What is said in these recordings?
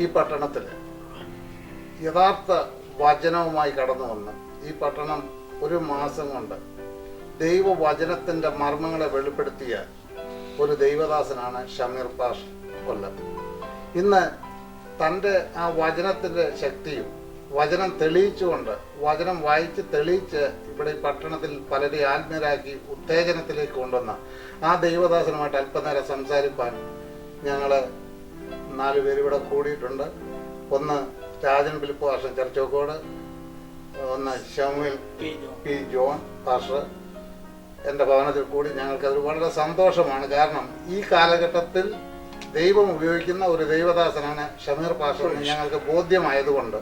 ഈ പട്ടണത്തിൽ യഥാർത്ഥ വചനവുമായി കടന്നു വന്ന് ഈ പട്ടണം ഒരു മാസം കൊണ്ട് ദൈവവചനത്തിൻ്റെ മർമ്മങ്ങളെ വെളിപ്പെടുത്തിയ ഒരു ദൈവദാസനാണ് ഷമീർ പാഷ് കൊല്ലം. ഇന്ന് തൻ്റെ ആ വചനത്തിൻ്റെ ശക്തിയും വചനം തെളിയിച്ചുകൊണ്ട് വചനം വായിച്ച് തെളിയിച്ച് ഇവിടെ ഈ പട്ടണത്തിൽ പലരെ ആത്മീയരാക്കി ഉത്തേജനത്തിലേക്ക് കൊണ്ടുവന്ന ആ ദൈവദാസനുമായിട്ട് അല്പനേരം സംസാരിപ്പാൻ ഞങ്ങൾ 4 പേര് ഇവിടെ കൂടിയിട്ടുണ്ട്. ഒന്ന് രാജൻ ഫിലിപ്പ് പാസ്റ്റർ ചർച്ചോക്കോട്, ഒന്ന് ഷമുവേൽ പി ജോൺ പാസ്റ്റർ എൻ്റെ ഭവനത്തിൽ കൂടി. ഞങ്ങൾക്കത് വളരെ സന്തോഷമാണ്. കാരണം ഈ കാലഘട്ടത്തിൽ ദൈവം ഉപയോഗിക്കുന്ന ഒരു ദൈവദാസനാണ് ഷമീർ പാസ്റ്റർ എന്ന് ഞങ്ങൾക്ക് ബോധ്യമായതുകൊണ്ട്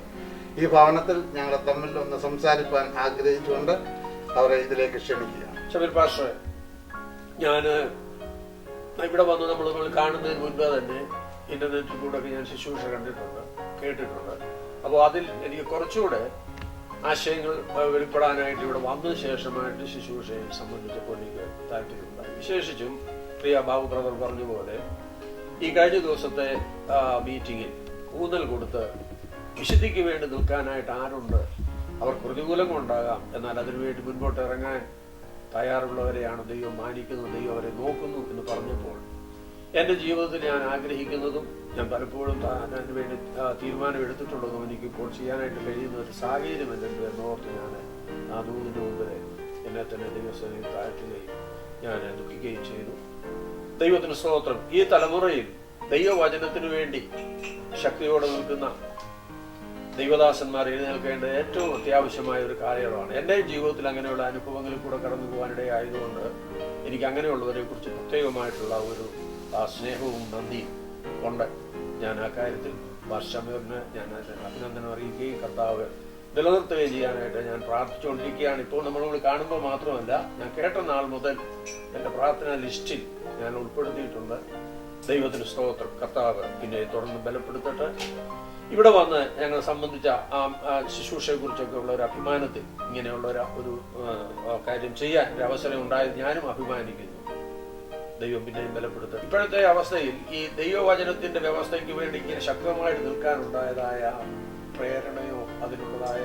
ഈ ഭവനത്തിൽ ഞങ്ങളെ തമ്മിൽ ഒന്ന് സംസാരിക്കാൻ ആഗ്രഹിച്ചുകൊണ്ട് അവരെ ഇതിലേക്ക് ക്ഷണിക്കുകയാണ്. ഷമീർ പാസ്റ്റർ, ഞാൻ ഇവിടെ വന്ന് നമ്മൾ കാണുന്നതിന് മുൻപ് തന്നെ ഇന്റർനെറ്റിൽ കൂടെ ഞാൻ ശുശ്രൂഷ കണ്ടിട്ടുണ്ട്, കേട്ടിട്ടുണ്ട്. അപ്പോൾ അതിൽ എനിക്ക് കുറച്ചുകൂടെ ആശയങ്ങൾ വെളിപ്പെടാനായിട്ട് ഇവിടെ വന്നതിന് ശേഷമായിട്ട് ശുശ്രൂഷയെ സംബന്ധിച്ചപ്പോൾ എനിക്ക് താല്പര്യമുണ്ടായി. വിശേഷിച്ചും പ്രിയ ബാബു ബ്രദർ പറഞ്ഞ പോലെ ഈ കഴിഞ്ഞ ദിവസത്തെ മീറ്റിങ്ങിൽ ഊന്നൽ കൊടുത്ത് വിശുദ്ധിക്ക് വേണ്ടി നിൽക്കാനായിട്ട് ആരുണ്ട്, അവർക്ക് പ്രതികൂലങ്ങളുണ്ടാകാം, എന്നാൽ അതിനുവേണ്ടി മുൻപോട്ട് ഇറങ്ങാൻ തയ്യാറുള്ളവരെയാണ് ദൈവം മാനിക്കുന്നത്, ദൈവം അവരെ നോക്കുന്നു എന്ന് പറഞ്ഞപ്പോൾ എൻ്റെ ജീവിതത്തിൽ ഞാൻ ആഗ്രഹിക്കുന്നതും ഞാൻ പലപ്പോഴും അതിന് വേണ്ടി തീരുമാനമെടുത്തിട്ടുള്ളതും എനിക്കിപ്പോൾ ചെയ്യാനായിട്ട് കഴിയുന്ന ഒരു സാഹചര്യം എന്നുണ്ട് എന്നോർത്ത് ഞാൻ ആ ദൂതിൻ്റെ മുമ്പിൽ എന്നെ തന്നെ ദൈവസേനയിൽ താഴ്ത്തുകയും ഞാൻ ദുഃഖിക്കുകയും ചെയ്തു. ദൈവത്തിന് സ്തോത്രം. ഈ തലമുറയിൽ ദൈവവചനത്തിനു വേണ്ടി ശക്തിയോടെ നിൽക്കുന്ന ദൈവദാസന്മാർ എഴുന്നേൽക്കേണ്ട ഏറ്റവും അത്യാവശ്യമായ ഒരു കാലയളവാണ്. എൻ്റെ ജീവിതത്തിൽ അങ്ങനെയുള്ള അനുഭവങ്ങളിൽ കൂടെ കടന്നു പോകാനിടയായതുകൊണ്ട് എനിക്ക് അങ്ങനെയുള്ളവരെ കുറിച്ച് പ്രത്യേകമായിട്ടുള്ള ഒരു സ്നേഹവും നന്ദിയും ഉണ്ട്. ഞാൻ ആ കാര്യത്തിൽ ഷമീറിന് ഞാൻ അഭിനന്ദനം അറിയിക്കുകയും കർത്താവ് നിലനിർത്തുകയും ചെയ്യാനായിട്ട് ഞാൻ പ്രാർത്ഥിച്ചുകൊണ്ടിരിക്കുകയാണ്. ഇപ്പോൾ നമ്മളോട് കാണുമ്പോൾ മാത്രമല്ല, ഞാൻ കേട്ട നാൾ മുതൽ എൻ്റെ പ്രാർത്ഥനാ ലിസ്റ്റിൽ ഞാൻ ഉൾപ്പെടുത്തിയിട്ടുണ്ട്. ദൈവത്തിന് സ്തോത്രം. കർത്താവ് പിന്നെ തുടർന്ന് ബലപ്പെടുത്തട്ടെ. ഇവിടെ വന്ന് ഞങ്ങളെ സംബന്ധിച്ച ആ ശുശ്രൂഷയെ കുറിച്ചൊക്കെ ഉള്ള ഒരു അഭിമാനത്തിൽ ഇങ്ങനെയുള്ള ഒരു കാര്യം ചെയ്യാൻ ഒരു അവസരം ഉണ്ടായത് ഞാനും അഭിമാനിക്കുന്നു. ദൈവം പിന്നെയും ബലപ്പെടുത്തും. ഇപ്പോഴത്തെ അവസ്ഥയിൽ ഈ ദൈവവചനത്തിന്റെ വ്യവസ്ഥയ്ക്ക് വേണ്ടി ഇങ്ങനെ ശക്തമായിട്ട് നിൽക്കാനുണ്ടായതായ പ്രേരണയോ അതിനുള്ളതായ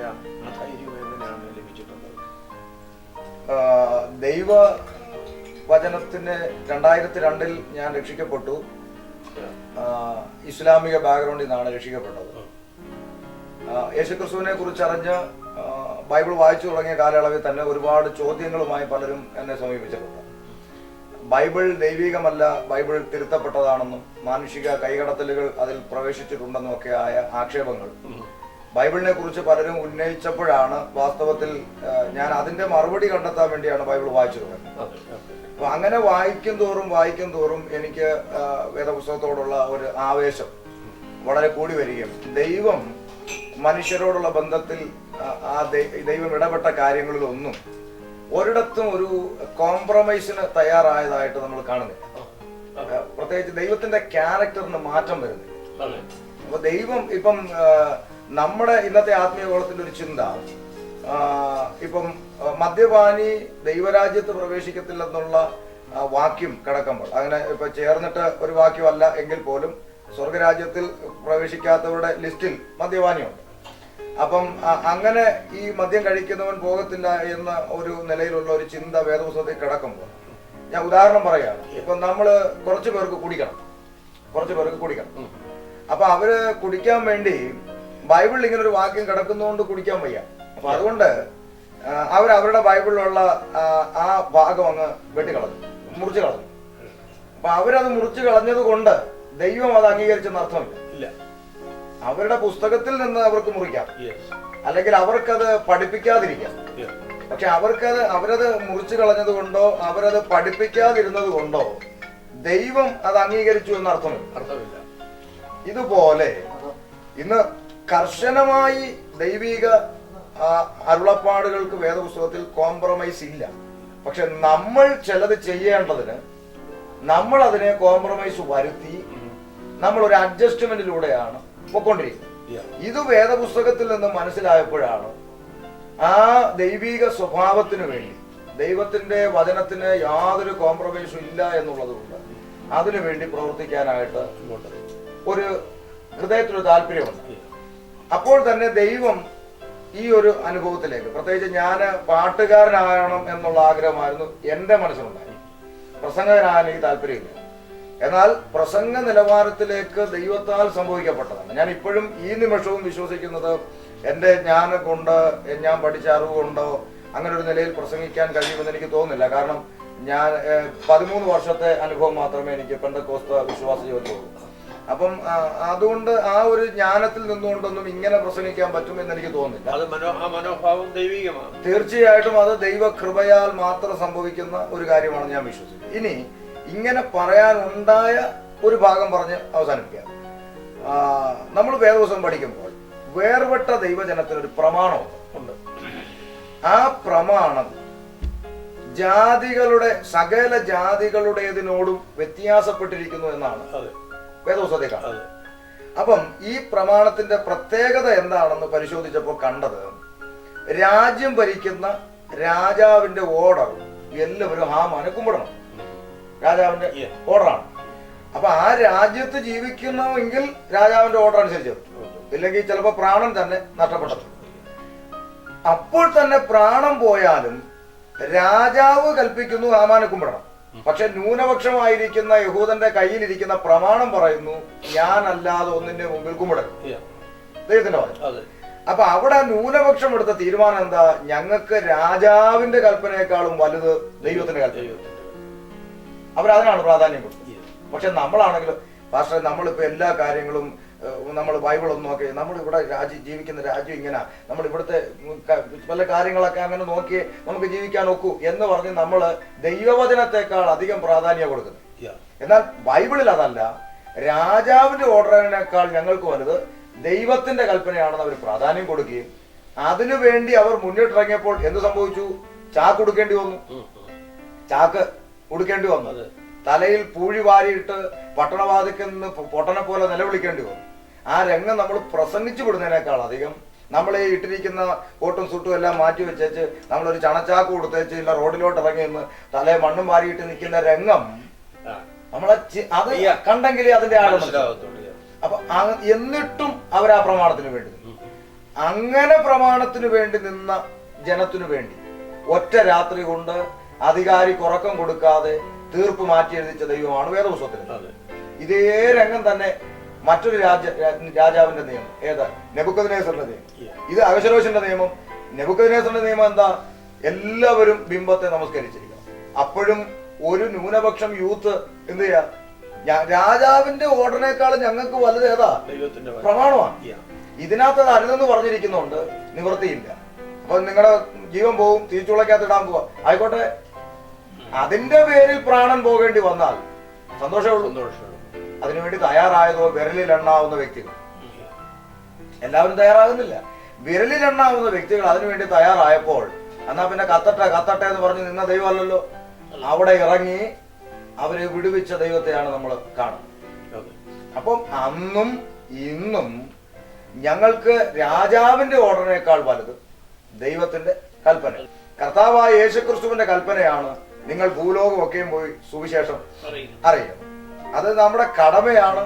ധൈര്യമോ എങ്ങനെയാണ് ലഭിച്ചിട്ടുള്ളത്? ദൈവവചനത്തിന് 2002 ഞാൻ രക്ഷിക്കപ്പെട്ടു. ഇസ്ലാമിക ബാക്ക്ഗ്രൗണ്ടിൽ നിന്നാണ് രക്ഷിക്കപ്പെട്ടത്. യേശുക്രിസ്തുവിനെ കുറിച്ച് അറിഞ്ഞ് ബൈബിൾ വായിച്ചു തുടങ്ങിയ കാലയളവിൽ തന്നെ ഒരുപാട് ചോദ്യങ്ങളുമായി പലരും എന്നെ സമീപിച്ചിട്ടുണ്ട്. ബൈബിൾ ദൈവികമല്ല, ബൈബിൾ തിരുത്തപ്പെട്ടതാണെന്നും മാനുഷിക കൈകടത്തലുകൾ അതിൽ പ്രവേശിച്ചിട്ടുണ്ടെന്നും ഒക്കെ ആയ ആക്ഷേപങ്ങൾ ബൈബിളിനെ കുറിച്ച് പലരും ഉന്നയിച്ചപ്പോഴാണ് വാസ്തവത്തിൽ ഞാൻ അതിന്റെ മറുപടി കണ്ടെത്താൻ വേണ്ടിയാണ് ബൈബിൾ വായിച്ചു തുടങ്ങിയത്. അപ്പൊ അങ്ങനെ വായിക്കും തോറും എനിക്ക് വേദപുസ്തകത്തോടുള്ള ഒരു ആവേശം വളരെ കൂടി വരികയും ദൈവം മനുഷ്യരോടുള്ള ബന്ധത്തിൽ ആ ദൈവം ഇടപെട്ട കാര്യങ്ങളിലൊന്നും ഒരിടത്തും ഒരു കോംപ്രമൈസിന് തയ്യാറായതായിട്ട് നമ്മൾ കാണുന്നില്ല. പ്രത്യേകിച്ച് ദൈവത്തിന്റെ ക്യാരക്ടറിന് മാറ്റം വരുന്നില്ല. അപ്പൊ ദൈവം ഇപ്പം നമ്മുടെ ഇന്നത്തെ ആത്മീയഗോളത്തിന്റെ ഒരു ചിന്ത, ഇപ്പം മദ്യപാനി ദൈവരാജ്യത്ത് പ്രവേശിക്കത്തില്ലെന്നുള്ള വാക്യം കിടക്കുമ്പോൾ അങ്ങനെ ഇപ്പൊ ചേർന്നിട്ട് ഒരു വാക്യമല്ല എങ്കിൽ പോലും സ്വർഗരാജ്യത്തിൽ പ്രവേശിക്കാത്തവരുടെ ലിസ്റ്റിൽ മദ്യപാനിയുണ്ട്. അപ്പം അങ്ങനെ ഈ മദ്യം കഴിക്കുന്നവൻ പോകത്തില്ല എന്ന ഒരു നിലയിലുള്ള ഒരു ചിന്ത വേദപുസ്തകത്തിൽ കിടക്കുമ്പോൾ ഞാൻ ഉദാഹരണം പറയാണ്. ഇപ്പൊ നമ്മള് കുറച്ചു പേർക്ക് കുടിക്കണം. അപ്പൊ അവര് കുടിക്കാൻ വേണ്ടി ബൈബിളിൽ ഇങ്ങനെ ഒരു വാക്യം കിടക്കുന്നതുകൊണ്ട് കുടിക്കാൻ വയ്യ. അപ്പൊ അതുകൊണ്ട് അവരുടെ ബൈബിളിലുള്ള ആ ഭാഗം അങ്ങ് മുറിച്ചു കളഞ്ഞു. അപ്പൊ അവരത് മുറിച്ചു കളഞ്ഞത് കൊണ്ട് ദൈവം അത് അംഗീകരിച്ചെന്ന് അർത്ഥമില്ല. അവരുടെ പുസ്തകത്തിൽ നിന്ന് അവർക്ക് മുറിക്കാം, അല്ലെങ്കിൽ അവർക്കത് പഠിപ്പിക്കാതിരിക്കാം. പക്ഷെ അവരത് മുറിച്ചു കളഞ്ഞത് കൊണ്ടോ അവരത് പഠിപ്പിക്കാതിരുന്നത് കൊണ്ടോ ദൈവം അത് അംഗീകരിച്ചു എന്ന് അർത്ഥമില്ല. ഇതുപോലെ ഇന്ന് കർശനമായി ദൈവിക അരുളപ്പാടുകൾക്ക് വേദപുസ്തകത്തിൽ കോംപ്രമൈസ് ഇല്ല. പക്ഷെ നമ്മൾ ചിലത് ചെയ്യേണ്ടതിന് നമ്മൾ അതിനെ കോംപ്രമൈസ് വരുത്തി നമ്മൾ ഒരു അഡ്ജസ്റ്റ്മെന്റിലൂടെയാണ് പൊക്കൊണ്ടിരിക്കുന്നത്. ഇത് വേദപുസ്തകത്തിൽ നിന്ന് മനസ്സിലായപ്പോഴാണ് ആ ദൈവിക സ്വഭാവത്തിന് വേണ്ടി ദൈവത്തിന്റെ വചനത്തിന് യാതൊരു കോംപ്രമൈസും ഇല്ല എന്നുള്ളത് കൊണ്ട് അതിനുവേണ്ടി പ്രവർത്തിക്കാനായിട്ട് ഒരു ഹൃദയത്തിലൊരു താല്പര്യമുണ്ട്. അപ്പോൾ തന്നെ ദൈവം ഈ ഒരു അനുഭവത്തിലേക്ക്, പ്രത്യേകിച്ച് ഞാൻ പാട്ടുകാരനാകണം എന്നുള്ള ആഗ്രഹമായിരുന്നു എൻ്റെ മനസ്സിലുണ്ടായി. പ്രസംഗകനാകാൻ എനിക്ക് താല്പര്യമില്ല. എന്നാൽ പ്രസംഗ നിലവാരത്തിലേക്ക് ദൈവത്താൽ സംഭവിക്കപ്പെട്ടതാണ്. ഞാൻ ഇപ്പോഴും ഈ നിമിഷവും വിശ്വസിക്കുന്നത് എൻ്റെ ജ്ഞാനം കൊണ്ട്, ഞാൻ പഠിച്ച അറിവ് കൊണ്ടോ അങ്ങനെ ഒരു നിലയിൽ പ്രസംഗിക്കാൻ കഴിയുമെന്ന് എനിക്ക് തോന്നുന്നില്ല. കാരണം ഞാൻ 13 വർഷത്തെ അനുഭവം മാത്രമേ എനിക്ക് പെന്തക്കോസ്ത വിശ്വാസ ജീവിതത്തിലുള്ളൂ. അപ്പം അതുകൊണ്ട് ആ ഒരു ജ്ഞാനത്തിൽ നിന്നുകൊണ്ടൊന്നും ഇങ്ങനെ പ്രസംഗിക്കാൻ പറ്റുമെന്ന് എനിക്ക് തോന്നുന്നില്ല. മനോഭാവം ദൈവികമാണ്. തീർച്ചയായിട്ടും അത് ദൈവകൃപയാൽ മാത്രം സംഭവിക്കുന്ന ഒരു കാര്യമാണ് ഞാൻ വിശ്വസിക്കുന്നത്. ഇനി ഇങ്ങനെ പറയാനുണ്ടായ ഒരു ഭാഗം പറഞ്ഞ് അവസാനിപ്പിക്കാം. നമ്മൾ വേദവസം പഠിക്കുമ്പോൾ വേർപെട്ട ദൈവജനത്തിനൊരു പ്രമാണമുണ്ട്. ആ പ്രമാണം ജാതികളുടെ, സകല ജാതികളുടേതിനോടും വ്യത്യാസപ്പെട്ടിരിക്കുന്നു എന്നാണ് വേദപുസ്തകത്തിൽ കാണുന്നത്. അപ്പം ഈ പ്രമാണത്തിന്റെ പ്രത്യേകത എന്താണെന്ന് പരിശോധിച്ചപ്പോൾ കണ്ടത്, രാജ്യം ഭരിക്കുന്ന രാജാവിന്റെ ഓർഡർ എല്ലാവരും ഹാമാനെ കുമ്പിടണം. രാജാവിന്റെ ഓർഡറാണ്. അപ്പൊ ആ രാജ്യത്ത് ജീവിക്കണമെങ്കിൽ രാജാവിന്റെ ഓർഡർ അനുസരിച്ച്, ഇല്ലെങ്കിൽ ചിലപ്പോൾ പ്രാണൻ തന്നെ നഷ്ടപ്പെട്ടു. അപ്പോൾ തന്നെ പ്രാണം പോയാലും രാജാവ് കൽപ്പിക്കുന്നു ഹാമാനെ കുമ്പിടണം. പക്ഷെ ന്യൂനപക്ഷമായിരിക്കുന്ന യഹൂദന്റെ കയ്യിലിരിക്കുന്ന പ്രമാണം പറയുന്നു, ഞാനല്ലാതെ ഒന്നിന്റെ മുമ്പിൽ കുമ്പിടരുത്. ദൈവത്തിന്റെ പറഞ്ഞു. അപ്പൊ അവിടെ ന്യൂനപക്ഷം എടുത്ത തീരുമാനം എന്താ? ഞങ്ങൾക്ക് രാജാവിന്റെ കൽപ്പനയെക്കാളും വലുത് ദൈവത്തിന്റെ കൽപ്പന. അവരതിനാണ് പ്രാധാന്യം കൊടുത്തത്. പക്ഷെ നമ്മളാണെങ്കിലും പാസ്റ്റർ, നമ്മളിപ്പോ എല്ലാ കാര്യങ്ങളും നമ്മൾ ബൈബിളൊന്നും നോക്കി, നമ്മൾ ഇവിടെ ജീവിക്കുന്ന രാജ്യം ഇങ്ങനെ, നമ്മൾ ഇവിടുത്തെ പല കാര്യങ്ങളൊക്കെ അങ്ങനെ നോക്കി നമുക്ക് ജീവിക്കാൻ ഒക്കൂ എന്ന് പറഞ്ഞ് നമ്മൾ ദൈവവചനത്തെക്കാൾ അധികം പ്രാധാന്യം കൊടുക്കുന്നത്. എന്നാൽ ബൈബിളിൽ അതല്ല. രാജാവിന്റെ ഓർഡറിനേക്കാൾ ഞങ്ങൾക്ക് വലുത് ദൈവത്തിന്റെ കൽപ്പനയാണെന്ന് അവർ പ്രാധാന്യം കൊടുക്കുകയും അതിനുവേണ്ടി അവർ മുന്നിട്ടിറങ്ങിയപ്പോൾ എന്ത് സംഭവിച്ചു? ചാക്ക് ഉടുക്കേണ്ടി വന്നു. ചാക്ക് ഉടുക്കേണ്ടി വന്നു. തലയിൽ പൂഴി വാരിയിട്ട് പട്ടണവാതിക്കൽ നിന്ന് പൊട്ടനെ പോലെ നിലവിളിക്കേണ്ടി വന്നു. ആ രംഗം നമ്മൾ പ്രസംഗിച്ചു വിടുന്നതിനേക്കാൾ അധികം നമ്മൾ ഈ ഇട്ടിരിക്കുന്ന കോട്ടും സൂട്ടും എല്ലാം മാറ്റി വെച്ചേച്ച് നമ്മളൊരു ചണച്ചാക്ക് കൊടുത്തേച്ച് ഇല്ല റോഡിലോട്ട് ഇറങ്ങി നിന്ന് തലയെ മണ്ണും വാരിയിട്ട് നിൽക്കുന്ന രംഗം നമ്മളെ അത് കണ്ടെങ്കിലേ അതിന്റെ ആഴം. അപ്പൊ എന്നിട്ടും അവർ ആ പ്രമാണത്തിന് വേണ്ടി നിന്നു. അങ്ങനെ പ്രമാണത്തിന് വേണ്ടി നിന്ന ജനത്തിനു വേണ്ടി ഒറ്റ രാത്രി കൊണ്ട് അധികാരി ഉറക്കം കൊടുക്കാതെ തീർപ്പ് മാറ്റി എഴുതിച്ച ദൈവമാണ് വേദപുസ്തകത്തിൽ. ഇതേ രംഗം തന്നെ മറ്റൊരു രാജാവിന്റെ നിയമം. ഏതാ? നെബൂഖദ്നേസറിന്റെ നിയമം. ഇത് അഹശ്വേരോശിന്റെ നിയമം. നെബൂഖദ്നേസറിന്റെ നിയമം എന്താ? എല്ലാവരും ബിംബത്തെ നമസ്കരിച്ചിരിക്കണം. അപ്പോഴും ഒരു ന്യൂനപക്ഷം യൂത്ത് എന്ത് ചെയ്യാ? രാജാവിന്റെ ഓർഡറിനേക്കാളും ഞങ്ങൾക്ക് വലുത് ഏതാ? പ്രമാണമാണ്. ഇതിനകത്ത് അത് അരുതെന്ന് പറഞ്ഞിരിക്കുന്നുണ്ട്, നിവൃത്തിയില്ല. അപ്പൊ നിങ്ങളുടെ ജീവൻ പോവും, തീച്ചുളക്കകത്ത് ഇടാൻ പോവാ, ആയിക്കോട്ടെ. അതിന്റെ പേരിൽ പ്രാണൻ പോകേണ്ടി വന്നാൽ സന്തോഷമുള്ളൂ. അതിനുവേണ്ടി തയ്യാറായതോ വിരലിലെണ്ണാവുന്ന വ്യക്തികൾ. എല്ലാവരും തയ്യാറാകുന്നില്ല. വിരലിലെണ്ണാവുന്ന വ്യക്തികൾ അതിനുവേണ്ടി തയ്യാറായപ്പോൾ എന്നാ പിന്നെ കത്തട്ടെ കത്തട്ടെ എന്ന് പറഞ്ഞ് നിന്ന ദൈവമല്ലല്ലോ. അവിടെ ഇറങ്ങി അവരെ വിടുവിച്ച ദൈവത്തെയാണ് നമ്മൾ കാണുന്നത്. അപ്പം അന്നും ഇന്നും ഞങ്ങൾക്ക് രാജാവിന്റെ ഓർഡറിനേക്കാൾ വലുത് ദൈവത്തിന്റെ കൽപ്പന. കർത്താവായ യേശുക്രിസ്തുവിന്റെ കൽപ്പനയാണ്, നിങ്ങൾ ഭൂലോകമൊക്കെയും പോയി സുവിശേഷം അറിയണം. അത് നമ്മുടെ കടമയാണ്.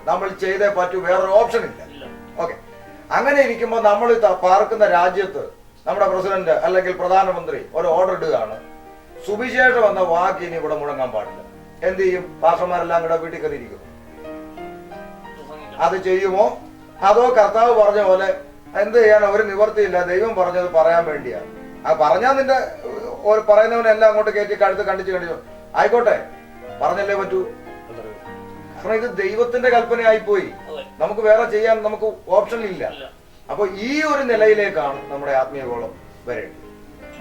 നമ്മൾ ചെയ്തേ പറ്റൂ, വേറൊരു ഓപ്ഷൻ ഇല്ല. ഓക്കെ. അങ്ങനെ ഇരിക്കുമ്പോൾ നമ്മൾ പാർക്കുന്ന രാജ്യത്ത് നമ്മുടെ പ്രസിഡന്റ് അല്ലെങ്കിൽ പ്രധാനമന്ത്രി ഒരു ഓർഡർ ഇടുകയാണ്, സുവിശേഷം എന്ന വാക്ക് ഇനി ഇവിടെ മുടങ്ങാൻ പാടില്ല. എന്ത് ചെയ്യും? പാസ്റ്റർമാരെല്ലാം കൂടെ വീട്ടിൽ കയറിയിരിക്കുന്നു. അത് ചെയ്യുമോ? അതോ കർത്താവ് പറഞ്ഞ പോലെ എന്ത് ചെയ്യാൻ ഒരു നിവർത്തിയില്ല, ദൈവം പറഞ്ഞത് പറയാൻ വേണ്ടിയാണ്. ആ പറഞ്ഞാൽ നിന്റെ പറയുന്നവനെല്ലാം അങ്ങോട്ട് കയറ്റി കഴുത്ത് കണ്ടിച്ചു ആയിക്കോട്ടെ, പറഞ്ഞല്ലേ പറ്റൂ. കാരണം ഇത് ദൈവത്തിന്റെ കൽപ്പനയായിപ്പോയി. നമുക്ക് വേറെ ചെയ്യാൻ നമുക്ക് ഓപ്ഷൻ ഇല്ല. അപ്പൊ ഈ ഒരു നിലയിലേക്കാണ് നമ്മുടെ ആത്മീയഗോളം വരേണ്ടത്.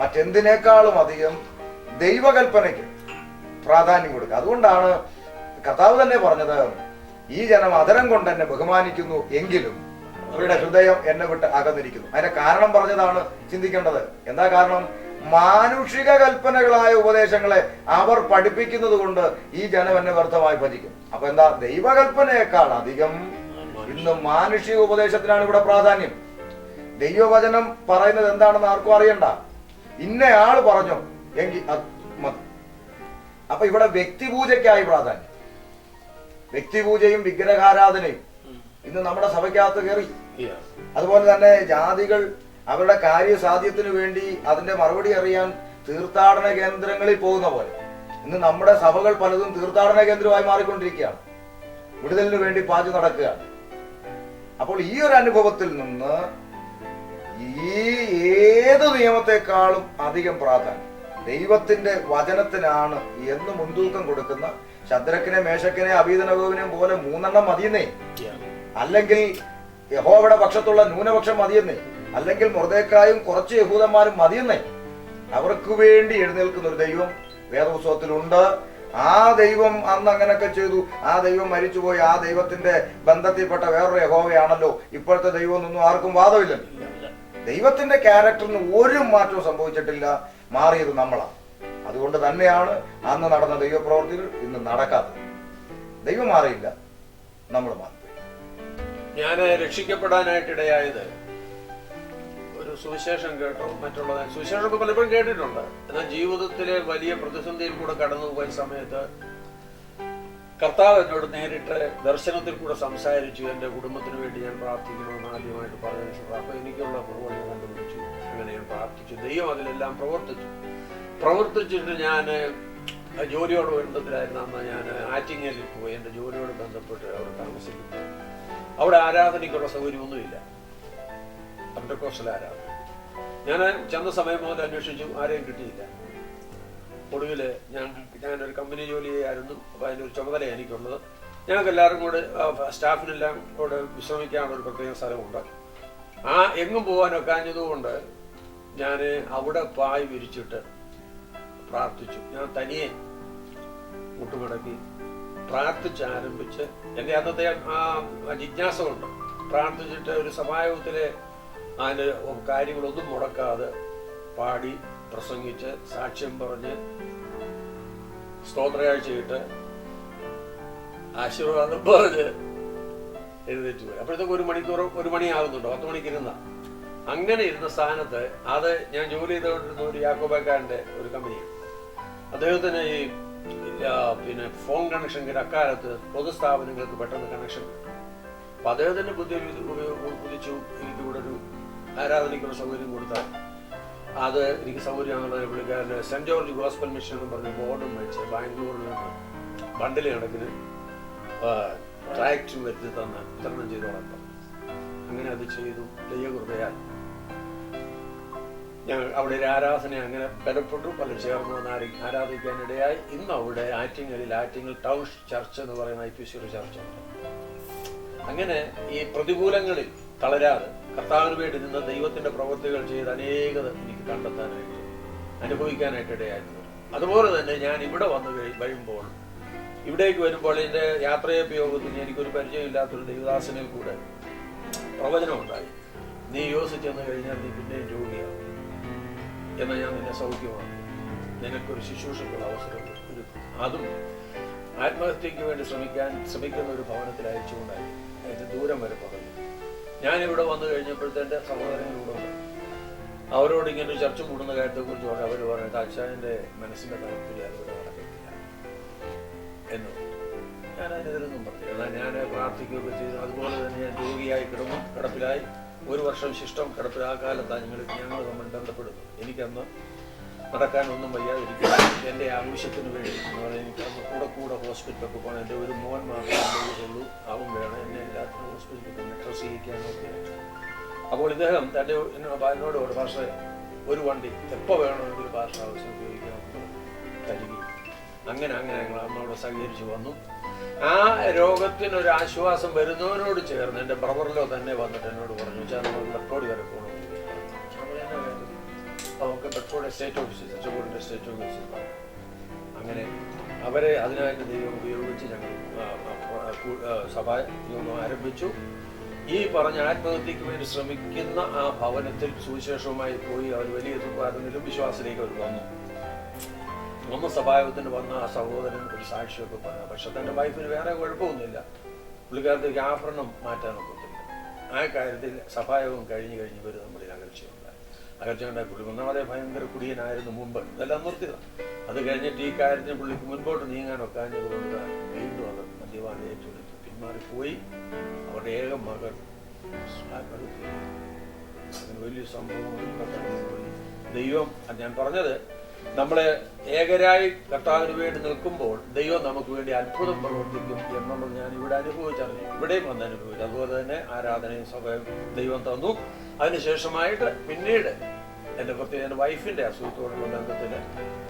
മറ്റെന്തിനേക്കാളും അധികം ദൈവകൽപ്പനയ്ക്ക് പ്രാധാന്യം കൊടുക്കുക. അതുകൊണ്ടാണ് കർത്താവ് തന്നെ പറഞ്ഞത്, ഈ ജനം അധരം കൊണ്ട് എന്നെ ബഹുമാനിക്കുന്നു എങ്കിലും അവരുടെ ഹൃദയം എന്നെ വിട്ട് അകന്നിരിക്കുന്നു. അതിന്റെ കാരണം പറഞ്ഞതാണ് ചിന്തിക്കേണ്ടത്. എന്താ കാരണം? മാനുഷിക കൽപ്പനകളായ ഉപദേശങ്ങളെ അവർ പഠിപ്പിക്കുന്നത് കൊണ്ട് ഈ ജനം എന്നെ വ്യർത്ഥമായി ഭജിക്കും. അപ്പൊ എന്താ? ദൈവകൽപ്പനയേക്കാൾ അധികം ഇന്ന് മാനുഷിക ഉപദേശത്തിനാണ് ഇവിടെ പ്രാധാന്യം. ദൈവവചനം പറയുന്നത് എന്താണെന്ന് ആർക്കും അറിയണ്ട. ഇന്നയാള് പറഞ്ഞു എങ്കിൽ മതി. അപ്പൊ ഇവിടെ വ്യക്തിപൂജയ്ക്കായി പ്രാധാന്യം. വ്യക്തിപൂജയും വിഗ്രഹാരാധനയും ഇന്ന് നമ്മുടെ സഭയ്ക്കകത്ത് കയറി. Yeah. അതുപോലെ തന്നെ ജാതികൾ അവരുടെ കാര്യസാധ്യത്തിന് വേണ്ടി അതിന്റെ മറുപടി അറിയാൻ തീർത്ഥാടന കേന്ദ്രങ്ങളിൽ പോകുന്ന പോലെ ഇന്ന് നമ്മുടെ സഭകൾ പലതും തീർത്ഥാടന കേന്ദ്രമായി മാറിക്കൊണ്ടിരിക്കുകയാണ്. വിടുതലിന് വേണ്ടി പാഞ്ഞു നടക്കുകയാണ്. അപ്പോൾ ഈ ഒരു അനുഭവത്തിൽ നിന്ന് ഈ ഏത് നിയമത്തെക്കാളും അധികം പ്രാധാന്യം ദൈവത്തിന്റെ വചനത്തിനാണ് എന്ന് മുൻതൂക്കം കൊടുക്കുന്ന ശദ്രക്കിനെ, മേശക്കിനെ, അബീദനഗോവിനെ പോലെ 3 മതിയെന്നേ, അല്ലെങ്കിൽ യഹോവയുടെ പക്ഷത്തുള്ള ന്യൂനപക്ഷം മതിയെന്നേ, അല്ലെങ്കിൽ മൊർദെഖായും കുറച്ച് യഹൂദന്മാരും മതിയെന്നേ. അവർക്ക് വേണ്ടി എഴുന്നേൽക്കുന്ന ഒരു ദൈവം വേദപുസ്തകത്തിലുണ്ട്. ആ ദൈവം അന്ന് അങ്ങനെയൊക്കെ ചെയ്തു. ആ ദൈവം മരിച്ചുപോയി. ആ ദൈവത്തിന്റെ ബന്ധത്തിൽപ്പെട്ട വേറൊരു യഹോവയാണല്ലോ. ഇപ്പോഴത്തെ ദൈവം ഒന്നും ആർക്കും വാദമില്ലല്ലോ. ദൈവത്തിന്റെ ക്യാരക്ടറിന് ഒരു മാറ്റവും സംഭവിച്ചിട്ടില്ല. മാറിയത് നമ്മളാണ്. അതുകൊണ്ട് തന്നെയാണ് അന്ന് നടന്ന ദൈവപ്രവർത്തികൾ ഇന്ന് നടക്കാത്തത്. ദൈവം മാറിയില്ല, നമ്മൾ മാറി. ഞാൻ രക്ഷിക്കപ്പെടാനായിട്ടിടയായത് ഒരു സുവിശേഷം കേട്ടോ, മറ്റുള്ളത് സുവിശേഷം പലപ്പോഴും കേട്ടിട്ടുണ്ട്. എന്നാൽ ജീവിതത്തിലെ വലിയ പ്രതിസന്ധിയിൽ കൂടെ കടന്നുപോയ സമയത്ത് കർത്താവ് എന്നോട് നേരിട്ട് ദർശനത്തിൽ കൂടെ സംസാരിച്ചു. എൻ്റെ കുടുംബത്തിന് വേണ്ടി ഞാൻ പ്രാർത്ഥിക്കണമെന്ന് ആദ്യമായിട്ട് പറഞ്ഞതിന് അപ്പോൾ എനിക്കുള്ള കുറവുകൾ കണ്ടുപിടിച്ചു. അങ്ങനെ ഞാൻ പ്രാർത്ഥിച്ചു. ദൈവം അതിലെല്ലാം പ്രവർത്തിച്ചിട്ട് ഞാൻ ജോലിയോട് ബന്ധത്തിലായിരുന്നു. അന്ന് ഞാൻ ആറ്റിങ്ങലിൽ പോയി എൻ്റെ ജോലിയോട് ബന്ധപ്പെട്ട് അവിടെ താമസിക്കുന്നു. അവിടെ ആരാധനയ്ക്കുള്ള സൗകര്യമൊന്നുമില്ല, പെന്തക്കോസ്റ്റൽ ആരാധന. ഞാൻ ചെന്ന സമയം മുതൽ അന്വേഷിച്ചു, ആരെയും കിട്ടിയില്ല. ഒടുവിൽ ഞാനൊരു കമ്പനി ജോലി ചെയ്യായിരുന്നു. അപ്പോൾ അതിൻ്റെ ഒരു ചുമതല എനിക്കുള്ളത്. ഞങ്ങൾക്ക് എല്ലാവരും കൂടെ സ്റ്റാഫിനെല്ലാം കൂടെ വിശ്രമിക്കാനുള്ള ഒരു പ്രത്യേക സ്ഥലമുണ്ട്. എങ്ങും പോകാനൊക്കാഞ്ഞതുകൊണ്ട് ഞാൻ അവിടെ പായ് വിരിച്ചിട്ട് പ്രാർത്ഥിച്ചു. ഞാൻ തനിയെ മുട്ടുമടക്കി പ്രാർത്ഥിച്ചാരംഭിച്ച് എൻ്റെ അന്നത്തെ ആ ജിജ്ഞാസ കൊണ്ട് പ്രാർത്ഥിച്ചിട്ട് ഒരു സഭായോഗത്തിലെ അതിൻ്റെ കാര്യങ്ങളൊന്നും മുടക്കാതെ പാടി പ്രസംഗിച്ച് സാക്ഷ്യം പറഞ്ഞ് സ്തോത്രയാഴ്ചയിട്ട് ആശീർവാദം പറഞ്ഞ് എഴുന്നേറ്റ് പോയി. അപ്പോഴത്തേക്ക് 1 മണിയാകുന്നുണ്ടോ, 10 മണിക്ക് ഇരുന്ന. അങ്ങനെ ഇരുന്ന സ്ഥാനത്ത് അത് ഞാൻ ജോലി ചെയ്തുകൊണ്ടിരുന്ന ഒരു യാക്കോബക്കാരൻ്റെ ഒരു കമ്പനിയാണ്. അദ്ദേഹത്തിന് ഈ ഫോൺ കണക്ഷൻ അക്കാലത്ത് പൊതുസ്ഥാപനങ്ങൾക്ക് പെട്ടെന്ന് കണക്ഷൻ. അപ്പൊ അദ്ദേഹത്തിന്റെ ബുദ്ധി ഉദിച്ചു, എനിക്കിവിടെ ഒരു ആരാധനയ്ക്കുള്ള സൗകര്യം കൊടുത്താൽ അത് എനിക്ക് സൗകര്യമാണെന്നുള്ളത് പുള്ളിക്കാരൻ്റെ സെന്റ് ജോർജ് ഗോസ്പൽ മിഷൻ എന്ന് പറഞ്ഞ ബോർഡും വെച്ച് ബാംഗ്ലൂരിൽ നിന്ന് ബണ്ടിൽ കണക്കിന് ട്രാക്റ്റും വരുത്തി തന്ന് വിതരണം ചെയ്ത് വളർത്താം. അങ്ങനെ അത് ചെയ്തു. ദൈവകൃപയാൽ ഞങ്ങൾ അവിടെ ഒരു ആരാധന അങ്ങനെ ബലപ്പെട്ടു. പലരും ചേർന്ന് വന്ന് ആരാധിക്കാനിടയായി. ഇന്ന് അവിടെ ആറ്റിങ്ങൽ ടൗൺ ചർച്ച് എന്ന് പറയുന്ന IPC ഒരു ചർച്ചുണ്ട്. അങ്ങനെ ഈ പ്രതികൂലങ്ങളിൽ തളരാതെ കർത്താവിന് വേണ്ടി നിന്ന് ദൈവത്തിന്റെ പ്രവൃത്തികൾ ചെയ്ത് അനേകത എനിക്ക് കണ്ടെത്താനായിട്ട് അനുഭവിക്കാനായിട്ട് ഇടയായിരുന്നു. അതുപോലെ തന്നെ ഞാൻ ഇവിടെ വരുമ്പോൾ ഇവിടേക്ക് വരുമ്പോൾ എൻ്റെ യാത്രയപ്പ് യോഗത്തിന് എനിക്കൊരു പരിചയമില്ലാത്തൊരു ദൈവദാസനിൽ കൂടെ പ്രവചനം ഉണ്ടായി. നീ യോസിച്ചെന്ന് കഴിഞ്ഞാൽ നീ പിന്നെയും രോഗിയാവും, എന്നാൽ ഞാൻ നിന്നെ സൗഖ്യമാണ്, നിനക്കൊരു ശുശ്രൂഷക്കുള്ള അവസരം ഒരുക്കും. അതും ആത്മഹത്യക്ക് വേണ്ടി ശ്രമിക്കുന്ന ഒരു ഭവനത്തിൽ അയച്ചുകൊണ്ടായി അതിൻ്റെ ദൂരം വരെ പറഞ്ഞു. ഞാനിവിടെ വന്നു കഴിഞ്ഞപ്പോഴത്തെ സഹോദരങ്ങളിലൂടെ ഉണ്ട്. അവരോട് ഇങ്ങനെ ഒരു ചർച്ച കൂടുന്ന കാര്യത്തെക്കുറിച്ച് പറഞ്ഞാൽ അവർ പറഞ്ഞിട്ട് അച്ഛൻ്റെ മനസ്സിൻ്റെ താല്പര്യം അതിവിടെ നടക്കത്തില്ല എന്ന്. ഞാൻ അതിനെതിരൊന്നും പറഞ്ഞില്ല. എന്നാൽ ഞാൻ പ്രാർത്ഥിക്കുകയൊക്കെ ചെയ്തു. അതുപോലെ തന്നെ ഞാൻ രോഗിയായി കിടപ്പിലായി 1 വർഷം ശിഷ്ടം കിടപ്പിൽ. ആ കാലത്താണ് ഞങ്ങൾ തമ്മിൽ ബന്ധപ്പെടുന്നു. എനിക്കന്ന് നടക്കാനൊന്നും വയ്യാതിരിക്കുക. എൻ്റെ ആവശ്യത്തിന് വേണ്ടി എന്ന് പറഞ്ഞാൽ എനിക്കന്ന് കൂടെ ഹോസ്പിറ്റലൊക്കെ പോകണം. എൻ്റെ ഒരു മോൻ മാത്രമേ ഉള്ളൂ, അവൻ വേണം എന്നെ എല്ലാത്തിനും ഹോസ്പിറ്റലിൽ കൊണ്ട് ഡ്രസ് ചെയ്യിക്കാനൊക്കെ. അപ്പോൾ ഇദ്ദേഹം എന്നോട് ഒരു ഭാഷ ഒരു വണ്ടി എപ്പോൾ വേണമെങ്കിൽ ഭാഷ ആവശ്യം ഉപയോഗിക്കാൻ കരുകി. അങ്ങനെ ഞങ്ങൾ അന്നോട് സഹകരിച്ച് വന്നു. ആ രോഗത്തിനൊരു ആശ്വാസം വരുന്നവനോട് ചേർന്ന് എൻ്റെ ബ്രദറിലോ തന്നെ വന്നിട്ട് എന്നോട് പറഞ്ഞു, വെച്ചാൽ നമ്മൾ ബെഡ്ഫോർഡ് വരെ പോകണം. അവർക്ക് ബെഡ്ഫോർഡ് എസ്റ്റേറ്റ് ഓഫീസേഴ്സ്, അച്ചോടിൻ്റെ എസ്റ്റേറ്റ് ഓഫീസേഴ്സ്. അങ്ങനെ അവരെ അതിനായിട്ട് ദൈവം ഉപയോഗിച്ച് ഞങ്ങൾ സഭായോഗം ആരംഭിച്ചു. ഈ പറഞ്ഞ ആത്മഹത്യക്ക് വേണ്ടി ശ്രമിക്കുന്ന ആ ഭവനത്തിൽ സുവിശേഷവുമായി പോയി അവർ വലിയ തുപ്പായിരുന്നെങ്കിലും വിശ്വാസത്തിലേക്ക് അവർ വന്നു. സഭായോഗത്തിന് വന്ന ആ സഹോദരൻ ഒരു സാക്ഷിയൊക്കെ പറഞ്ഞു. പക്ഷെ തൻ്റെ വൈഫിന് വേറെ കുഴപ്പമൊന്നുമില്ല, പുള്ളിക്കാരത്തേക്ക് ആഭരണം മാറ്റാനൊക്കത്തില്ല. ആ കാര്യത്തിൽ സഭായോഗം കഴിഞ്ഞ് ഇവർ നമ്മുടെ അകർച്ചയുണ്ടായി. പുള്ളി ഒന്നാമതേ ഭയങ്കര കുടിയനായിരുന്നു മുമ്പ്, ഇതെല്ലാം നിർത്തിയതാണ്. അത് കഴിഞ്ഞിട്ട് ഈ കാര്യത്തിന് പുള്ളിക്ക് മുൻപോട്ട് നീങ്ങാനൊക്കാഞ്ഞത് കൊണ്ട് വീണ്ടും അത് മദ്യപാനം ഏറ്റെടുത്തു. മാറിപ്പോയി. അവരുടെ ഏക മകൻ അങ്ങനെ വലിയ സംഭവങ്ങളിലൂടെ കടന്നുപോയി. ദൈവം, ഞാൻ പറഞ്ഞത്, നമ്മളെ ഏകരായി കർത്താവിന് വേണ്ടി നിൽക്കുമ്പോൾ ദൈവം നമുക്ക് വേണ്ടി അത്ഭുതം പ്രവർത്തിക്കും എന്നുള്ളത് ഞാൻ ഇവിടെ അനുഭവിച്ചറിഞ്ഞു. ഇവിടെയും വന്ന് അനുഭവിച്ചു. അതുപോലെ തന്നെ ആരാധനയും സഭയും ദൈവം തന്നു. അതിനുശേഷമായിട്ട് പിന്നീട് എൻ്റെ വൈഫിൻ്റെ അസുഖത്തോടുള്ള ബന്ധത്തിൽ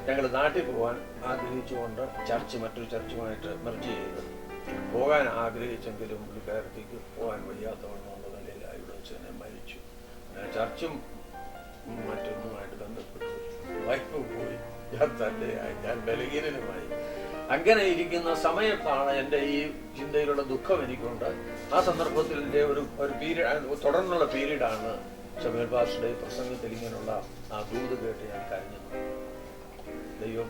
ഞങ്ങൾ നാട്ടിൽ പോകാൻ ആഗ്രഹിച്ചുകൊണ്ട് മറ്റൊരു ചർച്ചുമായിട്ട് മെർജ് ചെയ്തു. പോകാൻ ആഗ്രഹിച്ചെങ്കിലും പുള്ളിക്കാരത്തേക്ക് പോകാൻ വയ്യാത്തവണ്ണം നിലയിൽ ഇവിടെ വെച്ച് തന്നെ മരിച്ചു. ചർച്ചും മറ്റൊന്നുമായിട്ട് ബന്ധപ്പെട്ടു. വൈഫ് പോയി, ഞാൻ തന്നെയായി, ഞാൻ ബലഹീനനുമായി. അങ്ങനെ ഇരിക്കുന്ന സമയത്താണ് എൻ്റെ ഈ ചിന്തയിലുള്ള ദുഃഖം എനിക്കുണ്ട്. ആ സന്ദർഭത്തിൽ എൻ്റെ ഒരു പീരീഡ്, തുടർന്നുള്ള പീരീഡാണ് ശമീർ പാസ്റ്ററുടെ പ്രസംഗത്തിൽ ഇങ്ങനെയുള്ള ആ ദൂത് കേട്ട് ഞാൻ കരഞ്ഞു. ദൈവം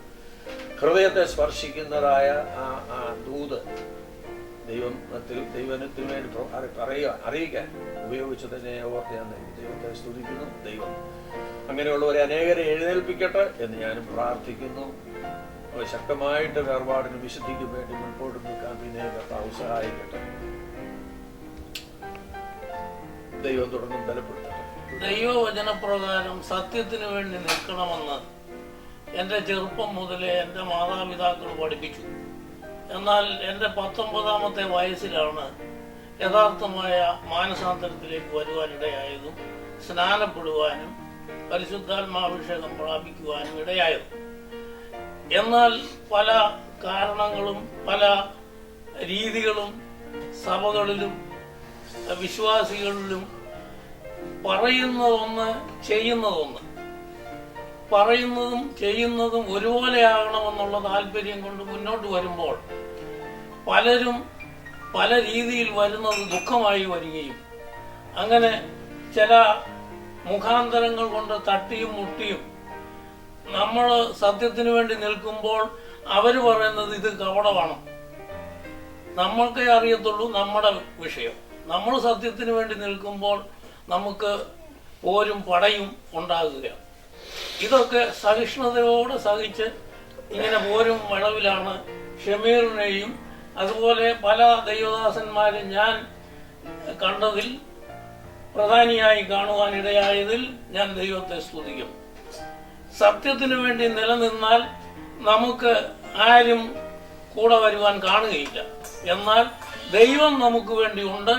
ഹൃദയത്തെ സ്പർശിക്കുന്നതായ ആ ദൂത് ദൈവത്തിന് വേണ്ടി അറിയിക്കാൻ ഉപയോഗിച്ചതിനെ ഓർത്ത് ഞാൻ ദൈവത്തെ സ്തുതിക്കുന്നു. ദൈവം അങ്ങനെയുള്ളവരെ അനേകരെ എഴുന്നേൽപ്പിക്കട്ടെ എന്ന് ഞാനും പ്രാർത്ഥിക്കുന്നു. ശക്തമായിട്ട് വേർപാടിനും വിശുദ്ധിക്കും വേണ്ടി മുൻപോട്ട് നിൽക്കാൻ പിന്നെ കർത്താവ് സഹായിക്കട്ടെ. ദൈവം തുടർന്നും ബലപ്പെടുത്തട്ടെ. ദൈവവചനപ്രകാരം സത്യത്തിന് വേണ്ടി നിൽക്കണമെന്ന് എൻ്റെ ചെറുപ്പം മുതലേ എൻ്റെ മാതാപിതാക്കൾ പഠിപ്പിച്ചു. എന്നാൽ എൻ്റെ 19ാമത്തെ വയസ്സിലാണ് യഥാർത്ഥമായ മാനസാന്തരത്തിലേക്ക് വരുവാനിടയായതും സ്നാനപ്പെടുവാനും പരിശുദ്ധാത്മാഭിഷേകം പ്രാപിക്കുവാനും ഇടയായതും. എന്നാൽ പല കാരണങ്ങളും പല രീതികളും സഭകളിലും വിശ്വാസികളിലും പറയുന്നതൊന്ന് ചെയ്യുന്നതൊന്ന്, പറയുന്നതും ചെയ്യുന്നതും ഒരുപോലെ ആകണമെന്നുള്ള താല്പര്യം കൊണ്ട് മുന്നോട്ട് വരുമ്പോൾ പലരും പല രീതിയിൽ വരുന്നത് ദുഃഖമായി വരികയും അങ്ങനെ ചില മുഖാന്തരങ്ങൾ കൊണ്ട് തട്ടിയും മുട്ടിയും നമ്മൾ സത്യത്തിന് വേണ്ടി നിൽക്കുമ്പോൾ അവർ പറയുന്നത് ഇത് കപടമാണ്. നമ്മൾക്കേ അറിയത്തുള്ളൂ നമ്മുടെ വിഷയം. നമ്മൾ സത്യത്തിന് വേണ്ടി നിൽക്കുമ്പോൾ നമുക്ക് പോരും പടയും ഉണ്ടാകുകയാണ്. ഇതൊക്കെ സഹിഷ്ണുതയോടെ സഹിച്ച് ഇങ്ങനെ പോരും വളവിലാണ് ഷമീറിനെയും അതുപോലെ പല ദൈവദാസന്മാരും ഞാൻ കണ്ടതിൽ പ്രധാനിയായി കാണുവാനിടയായതിൽ ഞാൻ ദൈവത്തെ സ്തുതിക്കും. സത്യത്തിനു വേണ്ടി നിലനിന്നാൽ നമുക്ക് ആരും കൂടെ വരുവാൻ കാണുകയില്ല. എന്നാൽ ദൈവം നമുക്ക് വേണ്ടി ഉണ്ട്,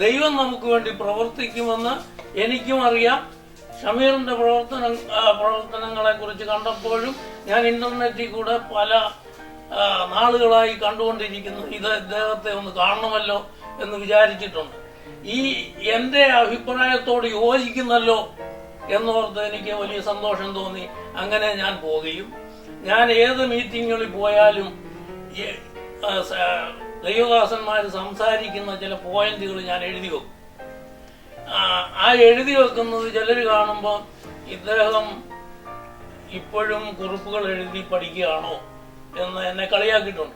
ദൈവം നമുക്ക് വേണ്ടി പ്രവർത്തിക്കുമെന്ന് എനിക്കും അറിയാം. ഷമീറിന്റെ പ്രവർത്തനങ്ങളെ കുറിച്ച് കണ്ടപ്പോഴും ഞാൻ ഇന്റർനെറ്റിൽ കൂടെ പല നാളുകളായി കണ്ടുകൊണ്ടിരിക്കുന്നു. ഇത് ഇദ്ദേഹത്തെ ഒന്ന് കാണണമല്ലോ എന്ന് വിചാരിച്ചിട്ടുണ്ട്. ഈ എൻ്റെ അഭിപ്രായത്തോട് യോജിക്കുന്നല്ലോ എന്നോർത്ത് എനിക്ക് വലിയ സന്തോഷം തോന്നി. അങ്ങനെ ഞാൻ പോവുകയും ഞാൻ ഏത് മീറ്റിങ്ങുകളിൽ പോയാലും ദൈവദാസന്മാർ സംസാരിക്കുന്ന ചില പോയിന്റുകൾ ഞാൻ എഴുതി വെക്കും. ആ എഴുതി വെക്കുന്നത് ചിലർ കാണുമ്പോൾ ഇദ്ദേഹം ഇപ്പോഴും കുറിപ്പുകൾ എഴുതി പഠിക്കുകയാണോ എന്ന് എന്നെ കളിയാക്കിയിട്ടുണ്ട്.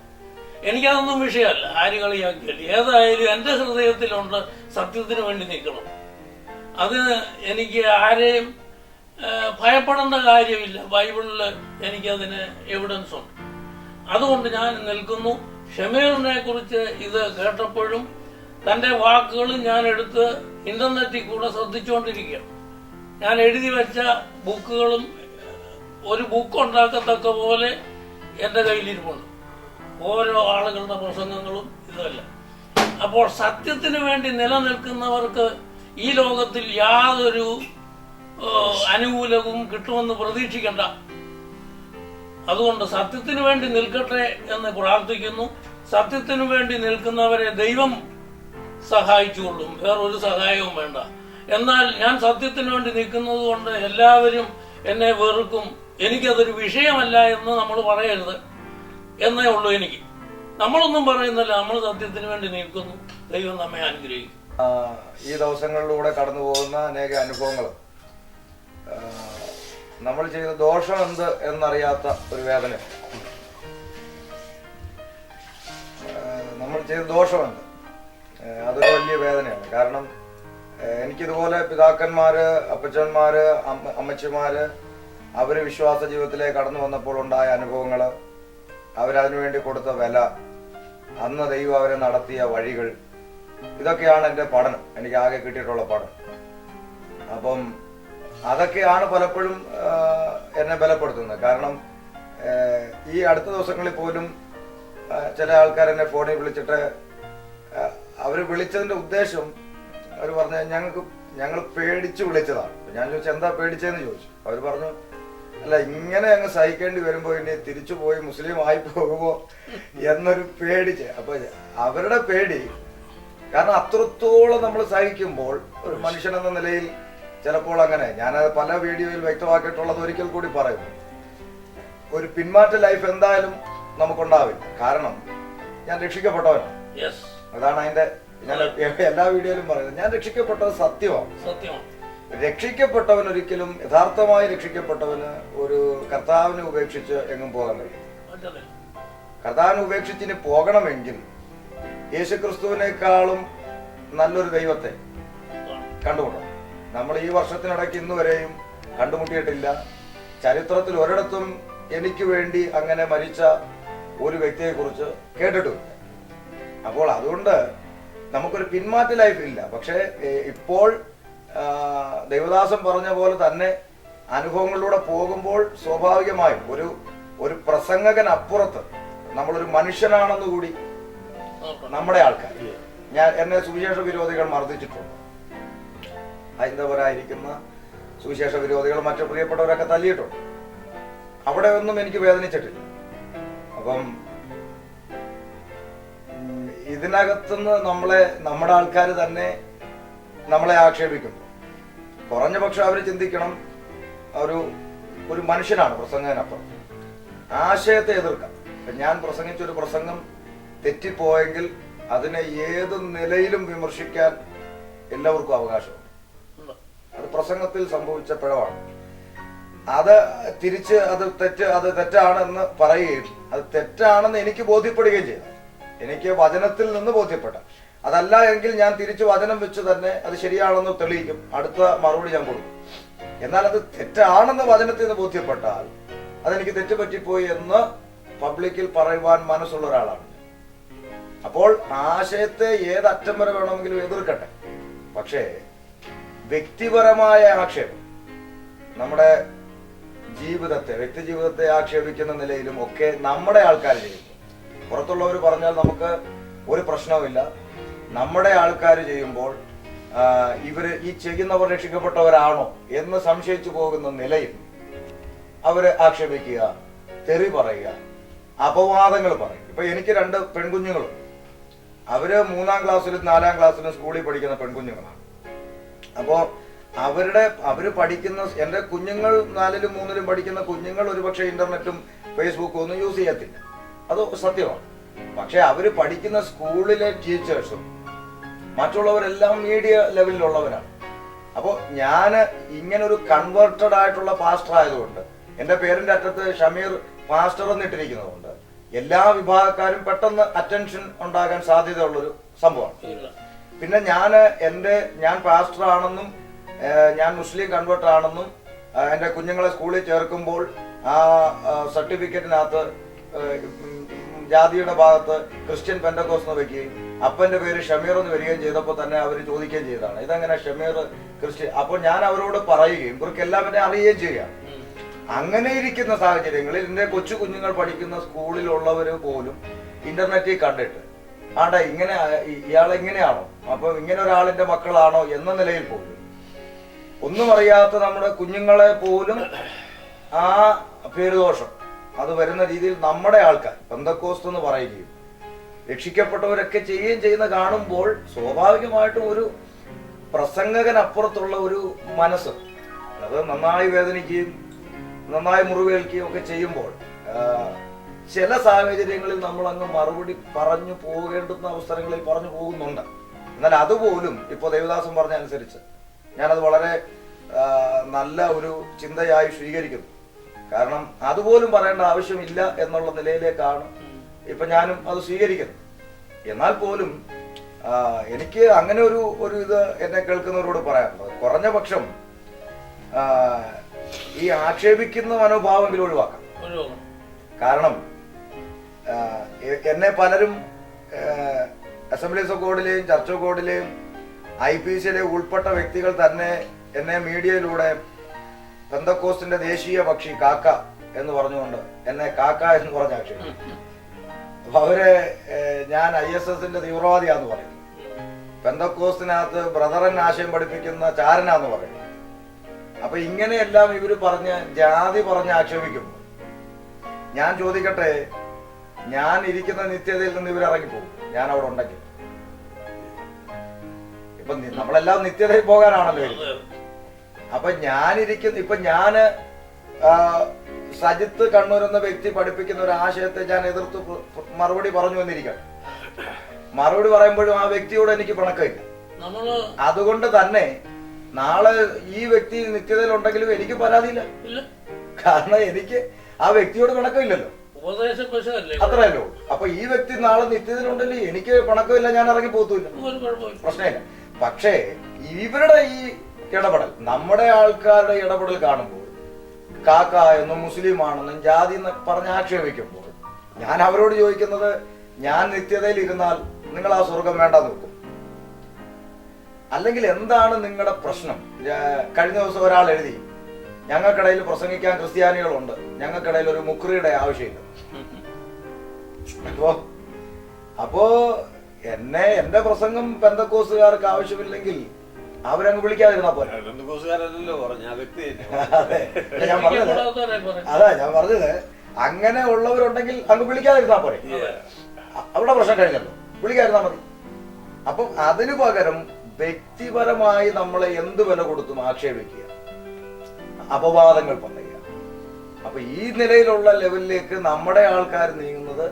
എനിക്കതൊന്നും വിഷയമല്ല, ആര് കളിയാക്കിയാലും. ഏതായാലും എൻ്റെ ഹൃദയത്തിലുണ്ട് സത്യത്തിന് വേണ്ടി നിൽക്കണം. അതിന് എനിക്ക് ആരെയും ഭയപ്പെടേണ്ട കാര്യമില്ല. ബൈബിളിൽ എനിക്കതിന് എവിഡൻസ് ഉണ്ട്. അതുകൊണ്ട് ഞാൻ നിൽക്കുന്നു. ഷമീറിനെ കുറിച്ച് ഇത് കേട്ടപ്പോഴും തൻ്റെ വാക്കുകളും ഞാൻ എടുത്ത് ഇന്റർനെറ്റിൽ കൂടെ ശ്രദ്ധിച്ചുകൊണ്ടിരിക്കുകയാണ്. ഞാൻ എഴുതി വെച്ച ബുക്കുകളും ഒരു ബുക്ക് ഉണ്ടാക്കത്തക്ക പോലെ എൻ്റെ കയ്യിലിരിപ്പുണ്ട്. ഓരോ ആളുകളുടെ പ്രസംഗങ്ങളും ഇതല്ല. അപ്പോൾ സത്യത്തിന് വേണ്ടി നിലനിൽക്കുന്നവർക്ക് ഈ ലോകത്തിൽ യാതൊരു അനുകൂലവും കിട്ടുമെന്ന് പ്രതീക്ഷിക്കണ്ട. അതുകൊണ്ട് സത്യത്തിന് വേണ്ടി നിൽക്കട്ടെ എന്ന് പ്രാർത്ഥിക്കുന്നു. സത്യത്തിന് വേണ്ടി നിൽക്കുന്നവരെ ദൈവം സഹായിച്ചുകൊള്ളും, വേറൊരു സഹായവും വേണ്ട. എന്നാൽ ഞാൻ സത്യത്തിന് വേണ്ടി നിൽക്കുന്നത് കൊണ്ട് എല്ലാവരും എന്നെ വെറുക്കും, എനിക്കതൊരു വിഷയമല്ല എന്ന് നമ്മൾ പറയരുത് എന്നേ ഉള്ളൂ. എനിക്ക് നമ്മളൊന്നും പറയുന്നില്ല, നമ്മൾ സത്യത്തിന് വേണ്ടി നിൽക്കുന്നു. ദൈവം നമ്മെ അനുഗ്രഹിക്കും. ഈ ദിവസങ്ങളിലൂടെ കടന്നു പോകുന്ന അനേക അനുഭവങ്ങൾ, നമ്മൾ ചെയ്ത ദോഷം എന്ത് എന്നറിയാത്ത ഒരു വേദന, നമ്മൾ ചെയ്ത ദോഷമുണ്ട്, അതൊരു വലിയ വേദനയാണ്. കാരണം എനിക്കിതുപോലെ പിതാക്കന്മാര്, അപ്പച്ചന്മാര്, അമ്മച്ചിമാര് അവര് വിശ്വാസ ജീവിതത്തിലേക്ക് കടന്നു വന്നപ്പോൾ ഉണ്ടായ അനുഭവങ്ങള്, അവരതിനു വേണ്ടി കൊടുത്ത വില, അന്ന് ദൈവം അവരെ നടത്തിയ വഴികൾ, ഇതൊക്കെയാണ് എൻ്റെ പഠനം, എനിക്ക് ആകെ കിട്ടിയിട്ടുള്ള പഠനം. അപ്പം അതൊക്കെയാണ് പലപ്പോഴും എന്നെ ബലപ്പെടുത്തുന്നത്. കാരണം ഈ അടുത്ത ദിവസങ്ങളിൽ പോലും ചില ആൾക്കാർ എന്നെ ഫോണിൽ വിളിച്ചിട്ട് അവർ വിളിച്ചതിൻ്റെ ഉദ്ദേശം, അവർ പറഞ്ഞ ഞങ്ങൾ പേടിച്ച് വിളിച്ചതാണ്. ഞാൻ ചോദിച്ചു എന്താ പേടിച്ചതെന്ന് ചോദിച്ചു. അവർ പറഞ്ഞു അല്ല, ഇങ്ങനെ അങ്ങ് സഹിക്കേണ്ടി വരുമ്പോൾ ഇനി തിരിച്ചു പോയി മുസ്ലിം ആയി പോകുമോ എന്നൊരു പേടിച്ച്. അപ്പൊ അവരുടെ പേടി, കാരണം അത്രത്തോളം നമ്മൾ സഹിക്കുമ്പോൾ ഒരു മനുഷ്യനെന്ന നിലയിൽ ചിലപ്പോൾ അങ്ങനെ, ഞാനത് പല വീഡിയോയിൽ വ്യക്തമാക്കിയിട്ടുള്ളത് ഒരിക്കൽ കൂടി പറയുന്നു, ഒരു പിന്മാറ്റ ലൈഫ് എന്തായാലും നമുക്കുണ്ടാവില്ല. കാരണം ഞാൻ രക്ഷിക്കപ്പെട്ടവനാണ്. അതാണ് അതിന്റെ, ഞാൻ എല്ലാ വീഡിയോയിലും പറയുന്നത്, ഞാൻ രക്ഷിക്കപ്പെട്ടത് സത്യമാണ്. രക്ഷിക്കപ്പെട്ടവൻ ഒരിക്കലും, യഥാർത്ഥമായി രക്ഷിക്കപ്പെട്ടവന് ഒരു കർത്താവിനെ ഉപേക്ഷിച്ച് എങ്ങും പോകാൻ കഴിയും. കർത്താവിനെ ഉപേക്ഷിച്ചിന് പോകണമെങ്കിൽ യേശുക്രിസ്തുവിനേക്കാളും നല്ലൊരു ദൈവത്തെ കണ്ടുമുട്ടണം. നമ്മൾ ഈ വർഷത്തിനിടയ്ക്ക് ഇന്നുവരെയും കണ്ടുമുട്ടിയിട്ടില്ല. ചരിത്രത്തിൽ ഒരിടത്തും എനിക്ക് വേണ്ടി അങ്ങനെ മരിച്ച ഒരു വ്യക്തിയെ കുറിച്ച് കേട്ടിട്ടില്ല. അപ്പോൾ അതുകൊണ്ട് നമുക്കൊരു പിന്മാറ്റ ലൈഫ് ഇല്ല. പക്ഷേ ഇപ്പോൾ ദൈവദാസൻ പറഞ്ഞ പോലെ തന്നെ അനുഭവങ്ങളിലൂടെ പോകുമ്പോൾ സ്വാഭാവികമായും ഒരു പ്രസംഗകനപ്പുറത്ത് നമ്മളൊരു മനുഷ്യനാണെന്ന് കൂടി നമ്മുടെ ആൾക്കാർ, എന്നെ സുവിശേഷ വിരോധികൾ മർദ്ദിച്ചിട്ടുണ്ട്. ഹൈന്ദവരായിരിക്കുന്ന സുവിശേഷ വിരോധികൾ മറ്റു പ്രിയപ്പെട്ടവരൊക്കെ തല്ലിയിട്ടുണ്ട്. അവിടെ ഒന്നും എനിക്ക് വേദനിച്ചിട്ടില്ല. അപ്പം ഇതിനകത്തുനിന്ന് നമ്മുടെ ആൾക്കാർ തന്നെ നമ്മളെ ആക്ഷേപിക്കുന്നു. കുറഞ്ഞ പക്ഷം അവർ ചിന്തിക്കണം, ഒരു മനുഷ്യനാണ് പ്രസംഗത്തിനപ്പുറം. ആശയത്തെ എതിർക്കാം. ഞാൻ പ്രസംഗിച്ചൊരു പ്രസംഗം തെറ്റിപ്പോയെങ്കിൽ അതിനെ ഏത് നിലയിലും വിമർശിക്കാൻ എല്ലാവർക്കും അവകാശമുണ്ട്. അത് പ്രസംഗത്തിൽ സംഭവിച്ച പിഴവാണ്. അത് തിരിച്ച് അത് തെറ്റാണെന്ന് പറയുകയും അത് തെറ്റാണെന്ന് എനിക്ക് ബോധ്യപ്പെടുകയും ചെയ്തു. എനിക്ക് വചനത്തിൽ നിന്ന് ബോധ്യപ്പെട്ട, അതല്ല എങ്കിൽ ഞാൻ തിരിച്ച് വചനം വെച്ച് തന്നെ അത് ശരിയാണെന്ന് തെളിയിക്കും, അടുത്ത മറുപടി ഞാൻ കൊടുക്കും. എന്നാൽ അത് തെറ്റാണെന്ന് വചനത്തിൽ നിന്ന് ബോധ്യപ്പെട്ടാൽ അതെനിക്ക് തെറ്റുപറ്റിപ്പോയി എന്ന് പബ്ലിക്കിൽ പറയുവാൻ മനസ്സുള്ള ഒരാളാണ്. അപ്പോൾ ആശയത്തെ ഏതറ്റം വരെ വേണമെങ്കിലും എതിർക്കട്ടെ. പക്ഷേ വ്യക്തിപരമായ ആക്ഷേപം നമ്മുടെ വ്യക്തി ജീവിതത്തെ ആക്ഷേപിക്കുന്ന നിലയിലും ഒക്കെ നമ്മുടെ ആൾക്കാർ ചെയ്യുന്നു. പുറത്തുള്ളവർ പറഞ്ഞാൽ നമുക്ക് ഒരു പ്രശ്നവുമില്ല. നമ്മുടെ ആൾക്കാർ ചെയ്യുമ്പോൾ ഈ ചെയ്യുന്നവർ രക്ഷിക്കപ്പെട്ടവരാണോ എന്ന് സംശയിച്ചു പോകുന്ന നിലയിൽ അവര് ആക്ഷേപിക്കുക, തെറി പറയുക, അപവാദങ്ങൾ പറയും. ഇപ്പൊ എനിക്ക് 2 പെൺകുഞ്ഞുങ്ങളും, അവര് 3-ാം ക്ലാസ്സിലും 4-ാം ക്ലാസ്സിലും സ്കൂളിൽ പഠിക്കുന്ന പെൺകുഞ്ഞുങ്ങളാണ്. അപ്പോ അവര് പഠിക്കുന്ന, എന്റെ കുഞ്ഞുങ്ങൾ 4-ലും 3-ലും പഠിക്കുന്ന കുഞ്ഞുങ്ങൾ ഒരുപക്ഷെ ഇന്റർനെറ്റും ഫേസ്ബുക്കും ഒന്നും യൂസ് ചെയ്യത്തില്ല, അത് സത്യമാണ്. പക്ഷെ അവര് പഠിക്കുന്ന സ്കൂളിലെ ടീച്ചേഴ്സും മറ്റുള്ളവരെല്ലാം മീഡിയ ലെവലിലുള്ളവരാണ്. അപ്പോൾ ഞാൻ ഇങ്ങനെ ഒരു കൺവേർട്ടഡ് ആയിട്ടുള്ള പാസ്റ്റർ ആയതുകൊണ്ട്, എന്റെ പേരിന്റെ അറ്റത്ത് ഷമീർ പാസ്റ്റർ എന്നിട്ടിരിക്കുന്നതുകൊണ്ട് എല്ലാ വിഭാഗക്കാരും പെട്ടെന്ന് അറ്റൻഷൻ ഉണ്ടാകാൻ സാധ്യതയുള്ളൊരു സംഭവമാണ്. പിന്നെ ഞാൻ പാസ്റ്റർ ആണെന്നും ഞാൻ മുസ്ലിം കൺവേർട്ടർ ആണെന്നും എൻ്റെ കുഞ്ഞുങ്ങളെ സ്കൂളിൽ ചേർക്കുമ്പോൾ ആ സർട്ടിഫിക്കറ്റിനകത്ത് ജാതിയുടെ ഭാഗത്ത് ക്രിസ്ത്യൻ പെന്തക്കോസ് എന്ന് വെക്കുകയും അപ്പന്റെ പേര് ഷമീർ എന്ന് വരികയും ചെയ്തപ്പോൾ തന്നെ അവർ ചോദിക്കുകയും ചെയ്തതാണ്, ഇതെങ്ങനെ ഷമീർ ക്രിസ്ത്യൻ? അപ്പോൾ ഞാൻ അവരോട് പറയുകയും ഇവർക്ക് എല്ലാവരെയും അറിയുകയും ചെയ്യുകയാണ്. അങ്ങനെ ഇരിക്കുന്ന സാഹചര്യങ്ങളിൽ എൻ്റെ കൊച്ചു കുഞ്ഞുങ്ങൾ പഠിക്കുന്ന സ്കൂളിലുള്ളവർ പോലും ഇന്റർനെറ്റിൽ കണ്ടിട്ട് ഇങ്ങനെ ഇയാളെങ്ങനെയാണോ, അപ്പൊ ഇങ്ങനെ ഒരാളിന്റെ മക്കളാണോ എന്ന നിലയിൽ പോലും ഒന്നും അറിയാത്ത നമ്മുടെ കുഞ്ഞുങ്ങളെ പോലും ആ പേരുദോഷം അത് വരുന്ന രീതിയിൽ നമ്മുടെ ആൾക്കാർ പെന്തക്കോസ്ത് എന്ന് പറയുകയും രക്ഷിക്കപ്പെട്ടവരൊക്കെ ചെയ്യുകയും ചെയ്യുന്ന കാണുമ്പോൾ സ്വാഭാവികമായിട്ടും ഒരു പ്രസംഗകനപ്പുറത്തുള്ള ഒരു മനസ്സ് അത് നന്നായി വേദനിക്കുകയും നന്നായി മുറിവേൽക്കുകയും ഒക്കെ ചെയ്യുമ്പോൾ ചില സാഹചര്യങ്ങളിൽ നമ്മൾ അങ്ങ് മറുപടി പറഞ്ഞു പോകേണ്ടുന്ന അവസരങ്ങളിൽ പറഞ്ഞു പോകുന്നുണ്ട്. എന്നാൽ അതുപോലും ഇപ്പോൾ ദേവദാസൻ പറഞ്ഞ അനുസരിച്ച് ഞാനത് വളരെ നല്ല ഒരു ചിന്തയായി സ്വീകരിക്കുന്നു. കാരണം അതുപോലും പറയേണ്ട ആവശ്യമില്ല എന്നുള്ള നിലയിലേക്കാണ് ഇപ്പൊ ഞാനും അത് സ്വീകരിക്കുന്നത്. എന്നാൽ പോലും എനിക്ക് അങ്ങനെ ഒരു ഇത് എന്നെ കേൾക്കുന്നവരോട് പറയാനുള്ളത്, കുറഞ്ഞ പക്ഷം ഈ ആക്ഷേപിക്കുന്ന മനോഭാവമെങ്കിലും ഒഴിവാക്കാം. കാരണം എന്നെ പലരും അസംബ്ലീസ് ഓഫ് ഗോഡിലെയും ചർച്ച് ഓഫ് ഗോഡിലെയും IPCയിലെയും ഉൾപ്പെട്ട വ്യക്തികൾ തന്നെ എന്നെ മീഡിയയിലൂടെ പെന്തക്കോസ്റ്റിന്റെ ദേശീയ പക്ഷി കാക്ക എന്ന് പറഞ്ഞുകൊണ്ട് എന്നെ കാക്ക എന്ന് പറഞ്ഞ ആക്ഷേപിച്ചു. അപ്പൊ അവര് ഞാൻ ISSന്റെ തീവ്രവാദിയാന്ന് പറയും, പെന്തക്കോസ്റ്റിനകത്ത് ബ്രദറൻ ആശയം പഠിപ്പിക്കുന്ന ചാരനാന്ന് പറയും. അപ്പൊ ഇങ്ങനെയെല്ലാം ഇവര് പറഞ്ഞ് ജാതി പറഞ്ഞ് ആക്ഷേപിക്കുമ്പോൾ ഞാൻ ചോദിക്കട്ടെ, ഞാൻ ഇരിക്കുന്ന നിത്യതയിൽ നിന്ന് ഇവരിറങ്ങിപ്പോകും ഞാൻ അവിടെ ഉണ്ടെങ്കിൽ? ഇപ്പൊ നമ്മളെല്ലാം നിത്യതയിൽ പോകാനാണല്ലോ ഇരിക്കുന്നത്. അപ്പൊ ഇപ്പൊ ഞാന് സജിത്ത് കണ്ണൂർ എന്ന വ്യക്തി പഠിപ്പിക്കുന്ന ഒരു ആശയത്തെ ഞാൻ എതിർത്ത് മറുപടി പറഞ്ഞു വന്നിരിക്കണം. മറുപടി പറയുമ്പോഴും ആ വ്യക്തിയോട് എനിക്ക് പിണക്കമില്ല. അതുകൊണ്ട് തന്നെ നാളെ ഈ വ്യക്തി നിത്യതയിൽ ഉണ്ടെങ്കിലും എനിക്ക് പരാതിയില്ല. കാരണം എനിക്ക് ആ വ്യക്തിയോട് പിണക്കമില്ലല്ലോ, അത്രയല്ലോ. അപ്പൊ ഈ വ്യക്തി നാളെ നിത്യതയിലുണ്ടല്ലോ, എനിക്ക് പിണക്കമില്ല, ഞാൻ ഇറങ്ങി പോത്തൂല്ല, പ്രശ്നമില്ല. പക്ഷേ ഇവരുടെ ഈ ഇടപെടൽ, നമ്മുടെ ആൾക്കാരുടെ ഇടപെടൽ കാണുമ്പോൾ കാക്ക എന്നും മുസ്ലിം ആണെന്നും ജാതി എന്ന് പറഞ്ഞ് ആക്ഷേപിക്കുമ്പോൾ ഞാൻ അവരോട് ചോദിക്കുന്നത്, ഞാൻ നിത്യതയിൽ ഇരുന്നാൽ നിങ്ങൾ ആ സ്വർഗം വേണ്ടെന്ന് വെക്കും? അല്ലെങ്കിൽ എന്താണ് നിങ്ങളുടെ പ്രശ്നം? കഴിഞ്ഞ ദിവസം ഒരാൾ എഴുതി, ഞങ്ങൾക്കിടയിൽ പ്രസംഗിക്കാൻ ക്രിസ്ത്യാനികളുണ്ട്, ഞങ്ങൾക്കിടയിൽ ഒരു മുക്രിയുടെ ആവശ്യമില്ല. അപ്പോ എന്റെ പ്രസംഗം പെന്തക്കോസുകാർക്ക് ആവശ്യമില്ലെങ്കിൽ അവരങ്ങ് വിളിക്കാതിരുന്നാ പോലെ. അതാ ഞാൻ പറഞ്ഞത്, അങ്ങനെ ഉള്ളവരുണ്ടെങ്കിൽ അങ്ങ് വിളിക്കാതിരുന്നാ പോലെ, അവിടെ പ്രശ്നം കഴിഞ്ഞല്ലോ, വിളിക്കാതിരുന്നാ മതി. അപ്പം അതിനു പകരം വ്യക്തിപരമായി നമ്മളെ എന്ത് വില കൊടുത്തും ആക്ഷേപിക്കുക, അപവാദങ്ങൾ പറയുക. അപ്പൊ ഈ നിലയിലുള്ള ലെവലിലേക്ക് നമ്മുടെ ആൾക്കാർ നീങ്ങുന്നത്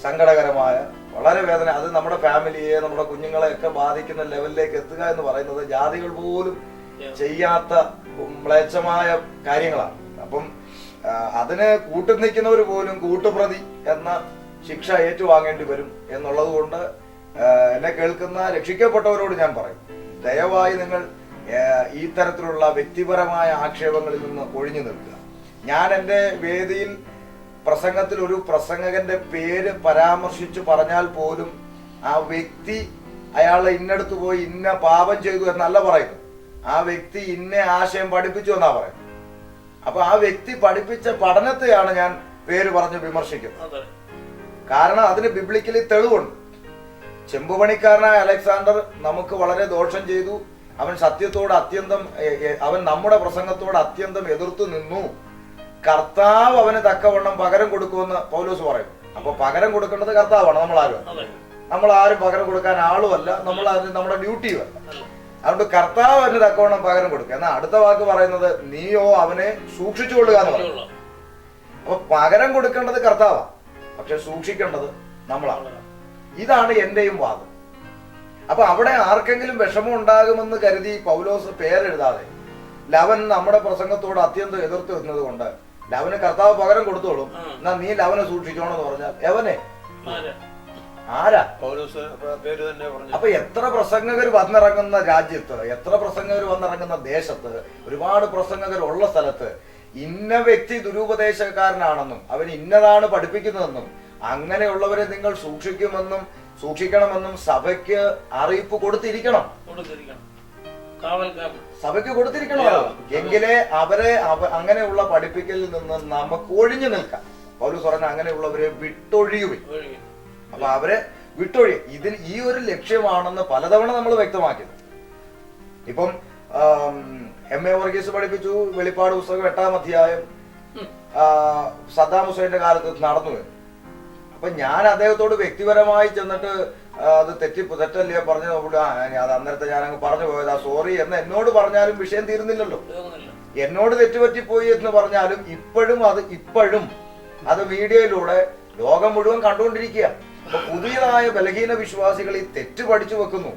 സങ്കടകരമായ, വളരെ വേദന. അത് നമ്മുടെ ഫാമിലിയെ, നമ്മുടെ കുഞ്ഞുങ്ങളെ ഒക്കെ ബാധിക്കുന്ന ലെവലിലേക്ക് എത്തുക എന്ന് പറയുന്നത് ജാതികൾ പോലും ചെയ്യാത്ത മ്ലേച്ഛമായ കാര്യങ്ങളാണ്. അപ്പം അതിന് കൂട്ടുനിൽക്കുന്നവർ പോലും കൂട്ടുപ്രതി എന്ന ശിക്ഷ ഏറ്റുവാങ്ങേണ്ടി വരും എന്നുള്ളത് കൊണ്ട് എന്നെ കേൾക്കുന്ന രക്ഷിക്കപ്പെട്ടവരോട് ഞാൻ പറയും, ദയവായി നിങ്ങൾ ഈ തരത്തിലുള്ള വ്യക്തിപരമായ ആക്ഷേപങ്ങളിൽ നിന്ന് ഒഴിഞ്ഞു നിൽക്കുക. ഞാൻ എൻ്റെ വേദിയിൽ പ്രസംഗത്തിൽ ഒരു പ്രസംഗകന്റെ പേര് പരാമർശിച്ചു പറഞ്ഞാൽ പോലും ആ വ്യക്തി അയാളെ ഇന്നടുത്ത് പോയി ഇന്ന പാപം ചെയ്തു എന്നല്ല പറയുന്നത്, ആ വ്യക്തി ഇന്ന ആശയം പഠിപ്പിച്ചു എന്നാ പറയുന്നത്. അപ്പൊ ആ വ്യക്തി പഠിപ്പിച്ച പഠനത്തെയാണ് ഞാൻ പേര് പറഞ്ഞ് വിമർശിക്കുന്നത്. കാരണം അതിന് ബിബ്ലിക്കലി തെളിവുണ്ട്. ചെമ്പുപണിക്കാരനായ അലക്സാണ്ടർ നമുക്ക് വളരെ ദോഷം ചെയ്തു, അവൻ സത്യത്തോട് അത്യന്തം, അവൻ നമ്മുടെ പ്രസംഗത്തോട് അത്യന്തം എതിർത്തു നിന്നു, കർത്താവ് അവന് തക്കവണ്ണം പകരം കൊടുക്കുമെന്ന് പൗലോസ് പറയും. അപ്പൊ പകരം കൊടുക്കേണ്ടത് കർത്താവാണ്, നമ്മളാരും പകരം കൊടുക്കാൻ ആളുമല്ല, നമ്മുടെ ഡ്യൂട്ടിയും അല്ല. അതുകൊണ്ട് കർത്താവ് അവന് തക്കവണ്ണം പകരം കൊടുക്കുക. എന്നാൽ അടുത്ത വാക്ക് പറയുന്നത്, നീയോ അവനെ സൂക്ഷിച്ചുകൊള്ളുക എന്ന് പറയും. അപ്പൊ പകരം കൊടുക്കേണ്ടത് കർത്താവാണ്, പക്ഷെ സൂക്ഷിക്കേണ്ടത് നമ്മളാണ്. ഇതാണ് എന്റെയും വാദം. അപ്പൊ അവിടെ ആർക്കെങ്കിലും വിഷമം ഉണ്ടാകുമെന്ന് കരുതി പൗലോസ് പേരെഴുതാതെ ലവൻ നമ്മുടെ പ്രസംഗത്തോട് അത്യന്തം എതിർത്ത് നിന്നത് കൊണ്ട് ലവന് കർത്താവ് പകരം കൊടുത്തോളും, എന്നാ നീ ലവനെ സൂക്ഷിച്ചോണെന്ന് പറഞ്ഞാൽ എവനെ ആരാ? അപ്പൊ എത്ര പ്രസംഗകർ വന്നിറങ്ങുന്ന രാജ്യത്ത്, എത്ര പ്രസംഗകർ വന്നിറങ്ങുന്ന ദേശത്ത്, ഒരുപാട് പ്രസംഗകർ ഉള്ള സ്ഥലത്ത് ഇന്ന വ്യക്തി ദുരുപദേശക്കാരനാണെന്നും അവൻ ഇന്നതാണ് പഠിപ്പിക്കുന്നതെന്നും അങ്ങനെയുള്ളവരെ നിങ്ങൾ സൂക്ഷിക്കണമെന്നും സഭയ്ക്ക് അറിയിപ്പ് കൊടുത്തിരിക്കണം. സഭയ്ക്ക് കൊടുത്തിരിക്കണോ? എങ്കിലേ അവരെ അങ്ങനെയുള്ള പഠിപ്പിക്കലിൽ നിന്ന് നമുക്ക് ഒഴിഞ്ഞു നിൽക്കാം. പൗലോസ് പറഞ്ഞ അങ്ങനെയുള്ളവരെ വിട്ടൊഴിയുവിൻ. അപ്പൊ അവരെ ഇതിന് ഈ ഒരു ലക്ഷ്യമാണെന്ന് പലതവണ നമ്മൾ വ്യക്തമാക്കിയത്. ഇപ്പം MA വർഗീസ് പഠിപ്പിച്ചു വെളിപ്പാട് പുസ്തകം 8-ാം അധ്യായം സദ്ദാം ഹുസൈന്റെ കാലത്ത് നടന്നു. അപ്പൊ ഞാൻ അദ്ദേഹത്തോട് വ്യക്തിപരമായി ചെന്നിട്ട് അത് തെറ്റല്ലേ പറഞ്ഞു, അത് അന്നേരത്തെ ഞാൻ അങ്ങ് പറഞ്ഞു പോയതാ, സോറി എന്ന് എന്നോട് പറഞ്ഞാലും വിഷയം തീരുന്നില്ലല്ലോ. എന്നോട് തെറ്റുപറ്റിപ്പോയി എന്ന് പറഞ്ഞാലും ഇപ്പോഴും അത് മീഡിയയിലൂടെ ലോകം മുഴുവൻ കണ്ടുകൊണ്ടിരിക്കുക. അപ്പൊ പുതിയതായ ബലഹീന വിശ്വാസികൾ ഈ തെറ്റ് പഠിച്ചു വെക്കുന്നു.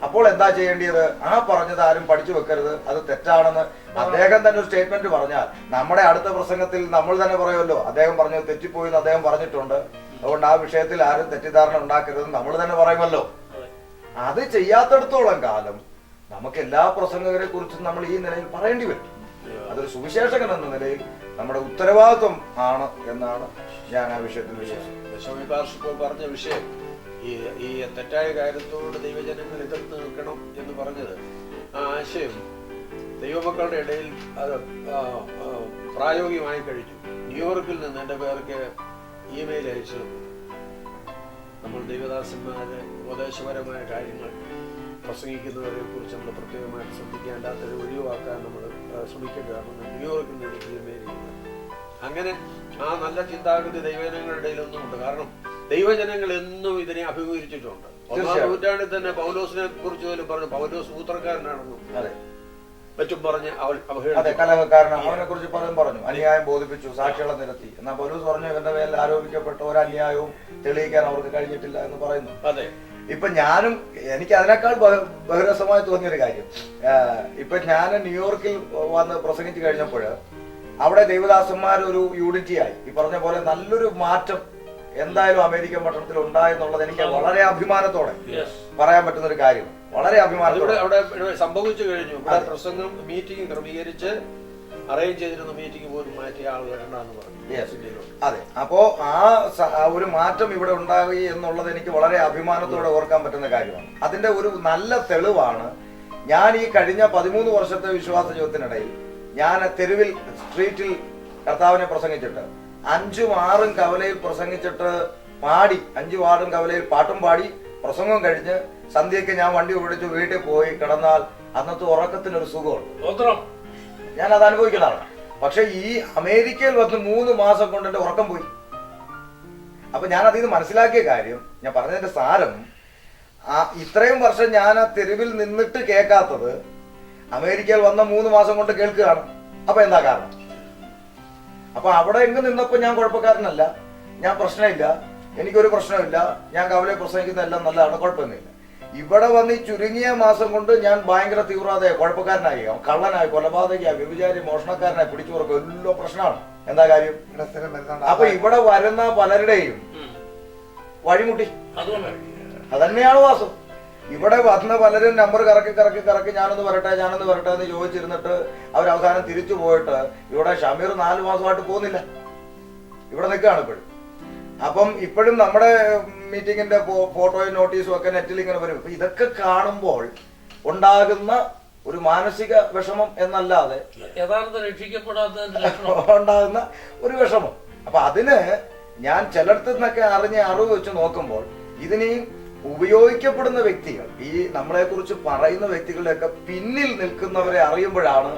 അപ്പോൾ എന്താ ചെയ്യേണ്ടത്? ആ പറഞ്ഞത് ആരും പഠിച്ചു വെക്കരുത്, അത് തെറ്റാണെന്ന് അദ്ദേഹം തന്നെ ഒരു സ്റ്റേറ്റ്മെന്റ് പറഞ്ഞാൽ നമ്മുടെ അടുത്ത പ്രസംഗത്തിൽ നമ്മൾ തന്നെ പറയുമല്ലോ, അദ്ദേഹം പറഞ്ഞു തെറ്റിപ്പോയി എന്ന് അദ്ദേഹം പറഞ്ഞിട്ടുണ്ട്, അതുകൊണ്ട് ആ വിഷയത്തിൽ ആരും തെറ്റിദ്ധാരണ ഉണ്ടാക്കരുതെന്ന് നമ്മൾ തന്നെ പറയുമല്ലോ. അത് ചെയ്യാത്തടത്തോളം കാലം നമുക്ക് എല്ലാ പ്രസംഗകരെ കുറിച്ചും നമ്മൾ ഈ നിലയിൽ പറയേണ്ടി വരും. അതൊരു സുവിശേഷകൻ എന്ന നിലയിൽ നമ്മുടെ ഉത്തരവാദിത്വം ആണ് എന്നാണ് ഞാൻ ആ വിഷയത്തിൽ വിശ്വസിക്കുന്നത്. പറഞ്ഞ വിഷയം ഈ തെറ്റായ കാര്യത്തോട് ദൈവജനങ്ങൾ എതിർത്ത് നിൽക്കണം എന്ന് പറഞ്ഞത്, ആ ആശയം ദൈവമക്കളുടെ ഇടയിൽ അത് പ്രായോഗികമായി കഴിഞ്ഞു. ന്യൂയോർക്കിൽ നിന്ന് എൻ്റെ പേർക്ക് ഇമെയിൽ അയച്ചു, നമ്മൾ ദൈവദാസന്മാര് ഉപദേശപരമായ കാര്യങ്ങൾ പ്രസംഗിക്കുന്നവരെ കുറിച്ച് നമ്മൾ പ്രത്യേകമായിട്ട് ശ്രദ്ധിക്കേണ്ടാത്തത് ഒഴിവാക്കാൻ നമ്മൾ ശ്രമിക്കേണ്ടതാണെന്ന് ന്യൂയോർക്കിൽ നിന്ന് എനിക്ക് ഇമെയിൽ ചെയ്യുന്നത്. അങ്ങനെ ആ നല്ല ചിന്താഗതി ദൈവജനങ്ങളുടെ ഇടയിലൊന്നും ഉണ്ട്. കാരണം ദൈവജനങ്ങൾ എന്നും ഇതിനെ അഭിമുഖീകരിച്ചിട്ടുണ്ട്. 1-ാം നൂറ്റാണ്ടിൽ തന്നെ പൗലോസിനെ കുറിച്ച് പോലും പറഞ്ഞു പൗലോസ് സൂത്രക്കാരനാണെന്നും മറ്റും പറഞ്ഞ് കലഹക്കാരൻ അവനെ കുറിച്ച് പലതും പറഞ്ഞു, അന്യായം ബോധിപ്പിച്ചു, സാക്ഷികളെ നിരത്തി. എന്നാൽ പൗലോസ് പറഞ്ഞു ഇവന്റെ മേൽ ആരോപിക്കപ്പെട്ട ഒരു അന്യായവും തെളിയിക്കാൻ അവർക്ക് കഴിഞ്ഞിട്ടില്ല എന്ന് പറയുന്നു. അതെ, ഇപ്പൊ ഞാനും എനിക്ക് അതിനേക്കാൾ ബഹുരസമായി തോന്നിയൊരു കാര്യം, ഇപ്പൊ ഞാൻ ന്യൂയോർക്കിൽ വന്ന് പ്രസംഗിച്ചു കഴിഞ്ഞപ്പോൾ അവിടെ ദൈവദാസന്മാർ ഒരു യൂണിറ്റി ആയി. ഈ പറഞ്ഞ പോലെ നല്ലൊരു മാറ്റം എന്തായാലും അമേരിക്കൻ പട്ടണത്തിൽ ഉണ്ടായെന്നുള്ളത് എനിക്ക് വളരെ അഭിമാനത്തോടെ പറയാൻ പറ്റുന്ന ഒരു കാര്യം. വളരെ അഭിമാനത്തോടെ അവിടെ സംഭവിച്ചു കഴിഞ്ഞു. ഇവിടെ പ്രസംഗം മീറ്റിംഗ് ക്രമീകരിച്ച് അറേഞ്ച് ചെയ്തിരുന്ന മീറ്റിംഗ് പോലും മാറ്റിയ ആൾ വരണ്ടെന്ന് പറഞ്ഞു. അതെ, അപ്പോ ആ ഒരു മാറ്റം ഇവിടെ ഉണ്ടായി എന്നുള്ളത് എനിക്ക് വളരെ അഭിമാനത്തോടെ ഓർക്കാൻ പറ്റുന്ന കാര്യമാണ്. അതിന്റെ ഒരു നല്ല തെളിവാണ് ഞാൻ ഈ കഴിഞ്ഞ 13 വർഷത്തെ വിശ്വാസ ജീവിതത്തിനിടയിൽ ഞാൻ തെരുവിൽ സ്ട്രീറ്റിൽ കർത്താവിനെ പ്രസംഗിച്ചിട്ട് 5ഉം 6ഉം കവലയിൽ പ്രസംഗിച്ചിട്ട് പാടി, 5 വാർഡും കവലയിൽ പാട്ടും പാടി പ്രസംഗം കഴിഞ്ഞ് സന്ധ്യയ്ക്ക് ഞാൻ വണ്ടി ഓടിച്ച് വീട്ടിൽ പോയി കിടന്നാൽ അന്നത്തെ ഉറക്കത്തിനൊരു സുഖമുണ്ട്. ഞാൻ അത് അനുഭവിക്കുന്നതാണ്. പക്ഷെ ഈ അമേരിക്കയിൽ വന്ന് 3 മാസം കൊണ്ട് എന്റെ ഉറക്കം പോയി. അപ്പൊ ഞാൻ അതിൽ നിന്ന് മനസ്സിലാക്കിയ കാര്യം, ഞാൻ പറഞ്ഞതിന്റെ സാരം, ഇത്രയും വർഷം ഞാൻ ആ തെരുവിൽ നിന്നിട്ട് കേൾക്കാത്തത് അമേരിക്കയിൽ വന്ന 3 മാസം കൊണ്ട് കേൾക്കുകയാണ്. അപ്പൊ എന്താ കാരണം? അപ്പൊ അവിടെ എങ്ങും നിന്നപ്പോ ഞാൻ കുഴപ്പക്കാരനല്ല, ഞാൻ പ്രശ്നമില്ല, എനിക്കൊരു പ്രശ്നമില്ല, ഞാൻ കവലയിൽ പ്രസംഗിക്കുന്നതെല്ലാം നല്ലതാണ്, കുഴപ്പമൊന്നുമില്ല. ഇവിടെ വന്ന് ഈ ചുരുങ്ങിയ മാസം കൊണ്ട് ഞാൻ ഭയങ്കര തീവ്രതയായി, കുഴപ്പക്കാരനായി, കള്ളനായി, കൊലപാതകയായി, വ്യഭിചാരി, മോഷണക്കാരനായി, പിടിച്ചു കൊടുക്കുക, എല്ലാം പ്രശ്നമാണ്. എന്താ കാര്യം? അപ്പൊ ഇവിടെ വരുന്ന പലരുടെയും വഴിമുട്ടി. അതന്നെയാണ് വാസം. ഇവിടെ വന്ന പലരും നമ്പർ കറക്കി ഞാനൊന്ന് വരട്ടെ എന്ന് ചോദിച്ചിരുന്നിട്ട് അവരവസാനം തിരിച്ചു പോയിട്ട് ഇവിടെ ഷമീർ 4 മാസമായിട്ട് പോകുന്നില്ല, ഇവിടെ നിൽക്കുകയാണ് ഇപ്പോഴും. അപ്പം ഇപ്പോഴും നമ്മുടെ മീറ്റിങ്ങിന്റെ ഫോട്ടോയും നോട്ടീസും ഒക്കെ നെറ്റിൽ ഇങ്ങനെ വരും. അപ്പൊ ഇതൊക്കെ കാണുമ്പോൾ ഉണ്ടാകുന്ന ഒരു മാനസിക വിഷമം എന്നല്ലാതെ യഥാർത്ഥ രക്ഷിക്കപ്പെടാത്ത ഉണ്ടാകുന്ന ഒരു വിഷമം. അപ്പൊ അതിന് ഞാൻ ചിലടത്തു നിന്നൊക്കെ അറിഞ്ഞ അറിവ് വെച്ച് നോക്കുമ്പോൾ ഇതിനെയും ഉപയോഗിക്കപ്പെടുന്ന വ്യക്തികൾ, ഈ നമ്മളെ കുറിച്ച് പറയുന്ന വ്യക്തികളുടെയൊക്കെ പിന്നിൽ നിൽക്കുന്നവരെ അറിയുമ്പോഴാണ്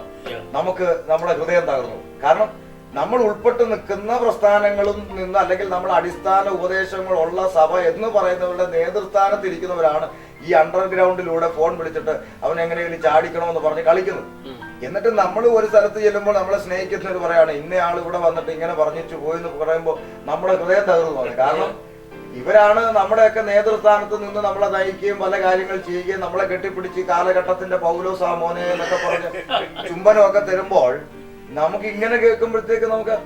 നമുക്ക് നമ്മുടെ ഹൃദയം തകർന്നത്. കാരണം നമ്മൾ ഉൾപ്പെട്ട് നിൽക്കുന്ന പ്രസ്ഥാനങ്ങളും നിന്ന്, അല്ലെങ്കിൽ നമ്മൾ അടിസ്ഥാന ഉപദേശങ്ങളുള്ള സഭ എന്ന് പറയുന്നവരുടെ നേതൃസ്ഥാനത്തിരിക്കുന്നവരാണ് ഈ അണ്ടർഗ്രൗണ്ടിലൂടെ ഫോൺ വിളിച്ചിട്ട് അവൻ എങ്ങനെയെങ്കിലും ചാടിക്കണമെന്ന് പറഞ്ഞ് കളിക്കുന്നത്. എന്നിട്ട് നമ്മൾ ഒരു സ്ഥലത്ത് ചെല്ലുമ്പോൾ നമ്മളെ സ്നേഹിക്കുന്നവർ പറയാണ് ഇന്നയാൾ ഇവിടെ വന്നിട്ട് ഇങ്ങനെ പറഞ്ഞിട്ട് പോയെന്ന് പറയുമ്പോൾ നമ്മുടെ ഹൃദയം തകർന്നു പോകുന്നത്. കാരണം ഇവരാണ് നമ്മുടെയൊക്കെ നേതൃസ്ഥാനത്ത് നിന്ന് നമ്മളെ നയിക്കുകയും പല കാര്യങ്ങൾ ചെയ്യുകയും നമ്മളെ കെട്ടിപ്പിടിച്ച് കാലഘട്ടത്തിന്റെ പൗലോസാ മോനെ എന്നൊക്കെ പറഞ്ഞ് ചുംബനമൊക്കെ തരുമ്പോൾ നമുക്ക് ഇങ്ങനെ കേൾക്കുമ്പോഴത്തേക്ക് നമുക്ക്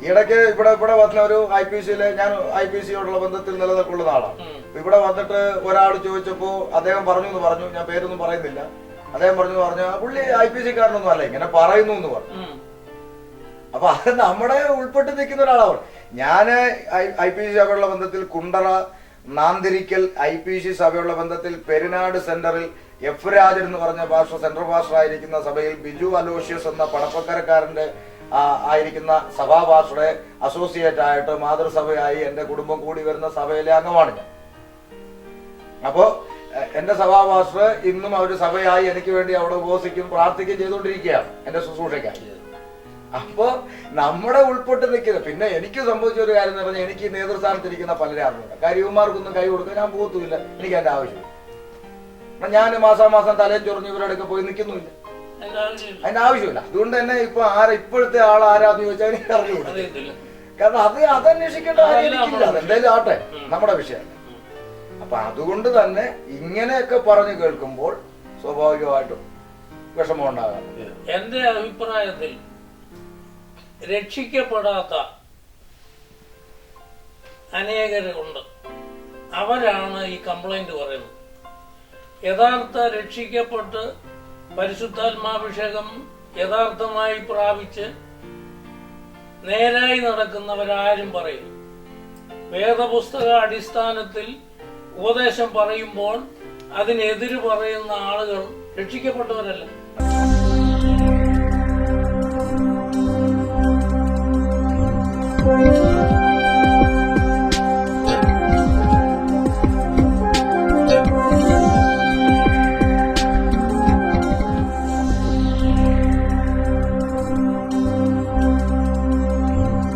ഇടയ്ക്ക് ഇവിടെ വന്ന ഒരു IPCയിലെ, ഞാൻ IPCയോടുള്ള ബന്ധത്തിൽ നിലനിൽക്കുന്ന ആളാണ്. ഇവിടെ വന്നിട്ട് ഒരാൾ ചോദിച്ചപ്പോ അദ്ദേഹം പറഞ്ഞു, ഞാൻ പേരൊന്നും പറയുന്നില്ല, അദ്ദേഹം പറഞ്ഞു പുള്ളി IPCക്കാരനൊന്നും അല്ല, ഇങ്ങനെ പറയുന്നു എന്ന് പറഞ്ഞു. അപ്പൊ അത് നമ്മുടെ ഉൾപ്പെട്ട് നിൽക്കുന്ന ഒരാളാണ്. ഞാന് IPC സഭയുള്ള ബന്ധത്തിൽ കുണ്ടറ, നാന്തിരിക്കൽ, IPC സഭയുള്ള ബന്ധത്തിൽ പെരിനാട് സെന്ററിൽ എഫ് രാജൻ എന്ന് പറഞ്ഞ പാസ്റ്റർ, സെൻട്രൽ പാസ്റ്റർ ആയിരിക്കുന്ന സഭയിൽ ബിജു അലോഷ്യസ് എന്ന പടപ്പക്കരക്കാരന്റെ ആയിരിക്കുന്ന സഭാ പാസ്റ്ററുടെ അസോസിയേറ്റ് ആയിട്ട് മാതൃസഭയായി എന്റെ കുടുംബം കൂടി വരുന്ന സഭയിലെ അംഗമാണ് ഞാൻ. അപ്പോ എന്റെ സഭാ പാസ്റ്റർ ഇന്നും അവര് സഭയായി എനിക്ക് വേണ്ടി അവിടെ ഉപവസിക്കും, പ്രാർത്ഥിക്കുകയും ചെയ്തുകൊണ്ടിരിക്കുകയാണ് എന്റെ ശുശ്രൂഷയ്ക്കായി. അപ്പൊ നമ്മുടെ ഉൾപ്പെട്ട് നിൽക്കുന്നത്. പിന്നെ എനിക്ക് സംഭവിച്ച ഒരു കാര്യം എന്ന് പറഞ്ഞാൽ, എനിക്ക് നേതൃസ്ഥാനത്തിരിക്കുന്ന പലരെ അറിഞ്ഞില്ല. കാര്യവുമാർക്കൊന്നും കൈ കൊടുക്കാൻ ഞാൻ പോകത്തുമില്ല, എനിക്ക് എന്റെ ആവശ്യമില്ല. ഞാൻ മാസാമാസം തലയും ചൊറിഞ്ഞ് ഇവരുടെ പോയി നിൽക്കുന്നുമില്ല, അതിന്റെ ആവശ്യമില്ല. അതുകൊണ്ട് തന്നെ ഇപ്പൊ ഇപ്പോഴത്തെ ആൾ ആരാന്ന് ചോദിച്ചാൽ എനിക്ക് അറിഞ്ഞുകൂടില്ല. കാരണം അതന്വേഷിക്കേണ്ട കാര്യമില്ല, അതെന്തായാലും ആട്ടെ, നമ്മുടെ വിഷയം. അപ്പൊ അതുകൊണ്ട് തന്നെ ഇങ്ങനെയൊക്കെ പറഞ്ഞു കേൾക്കുമ്പോൾ സ്വാഭാവികമായിട്ടും വിഷമം ഉണ്ടാകാം. എന്റെ അഭിപ്രായത്തിൽ രക്ഷിക്കപ്പെടാത്ത അനേകരുണ്ട്, അവരാണ് ഈ കംപ്ലൈന്റ് പറയുന്നത്. യഥാർത്ഥ രക്ഷിക്കപ്പെട്ട് പരിശുദ്ധാത്മാഭിഷേകം യഥാർത്ഥമായി പ്രാപിച്ച് നേരായി നടക്കുന്നവരാരും പറയും വേദപുസ്തക അടിസ്ഥാനത്തിൽ ഉപദേശം പറയുമ്പോൾ അതിനെതിര് പറയുന്ന ആളുകൾ രക്ഷിക്കപ്പെട്ടവരല്ല.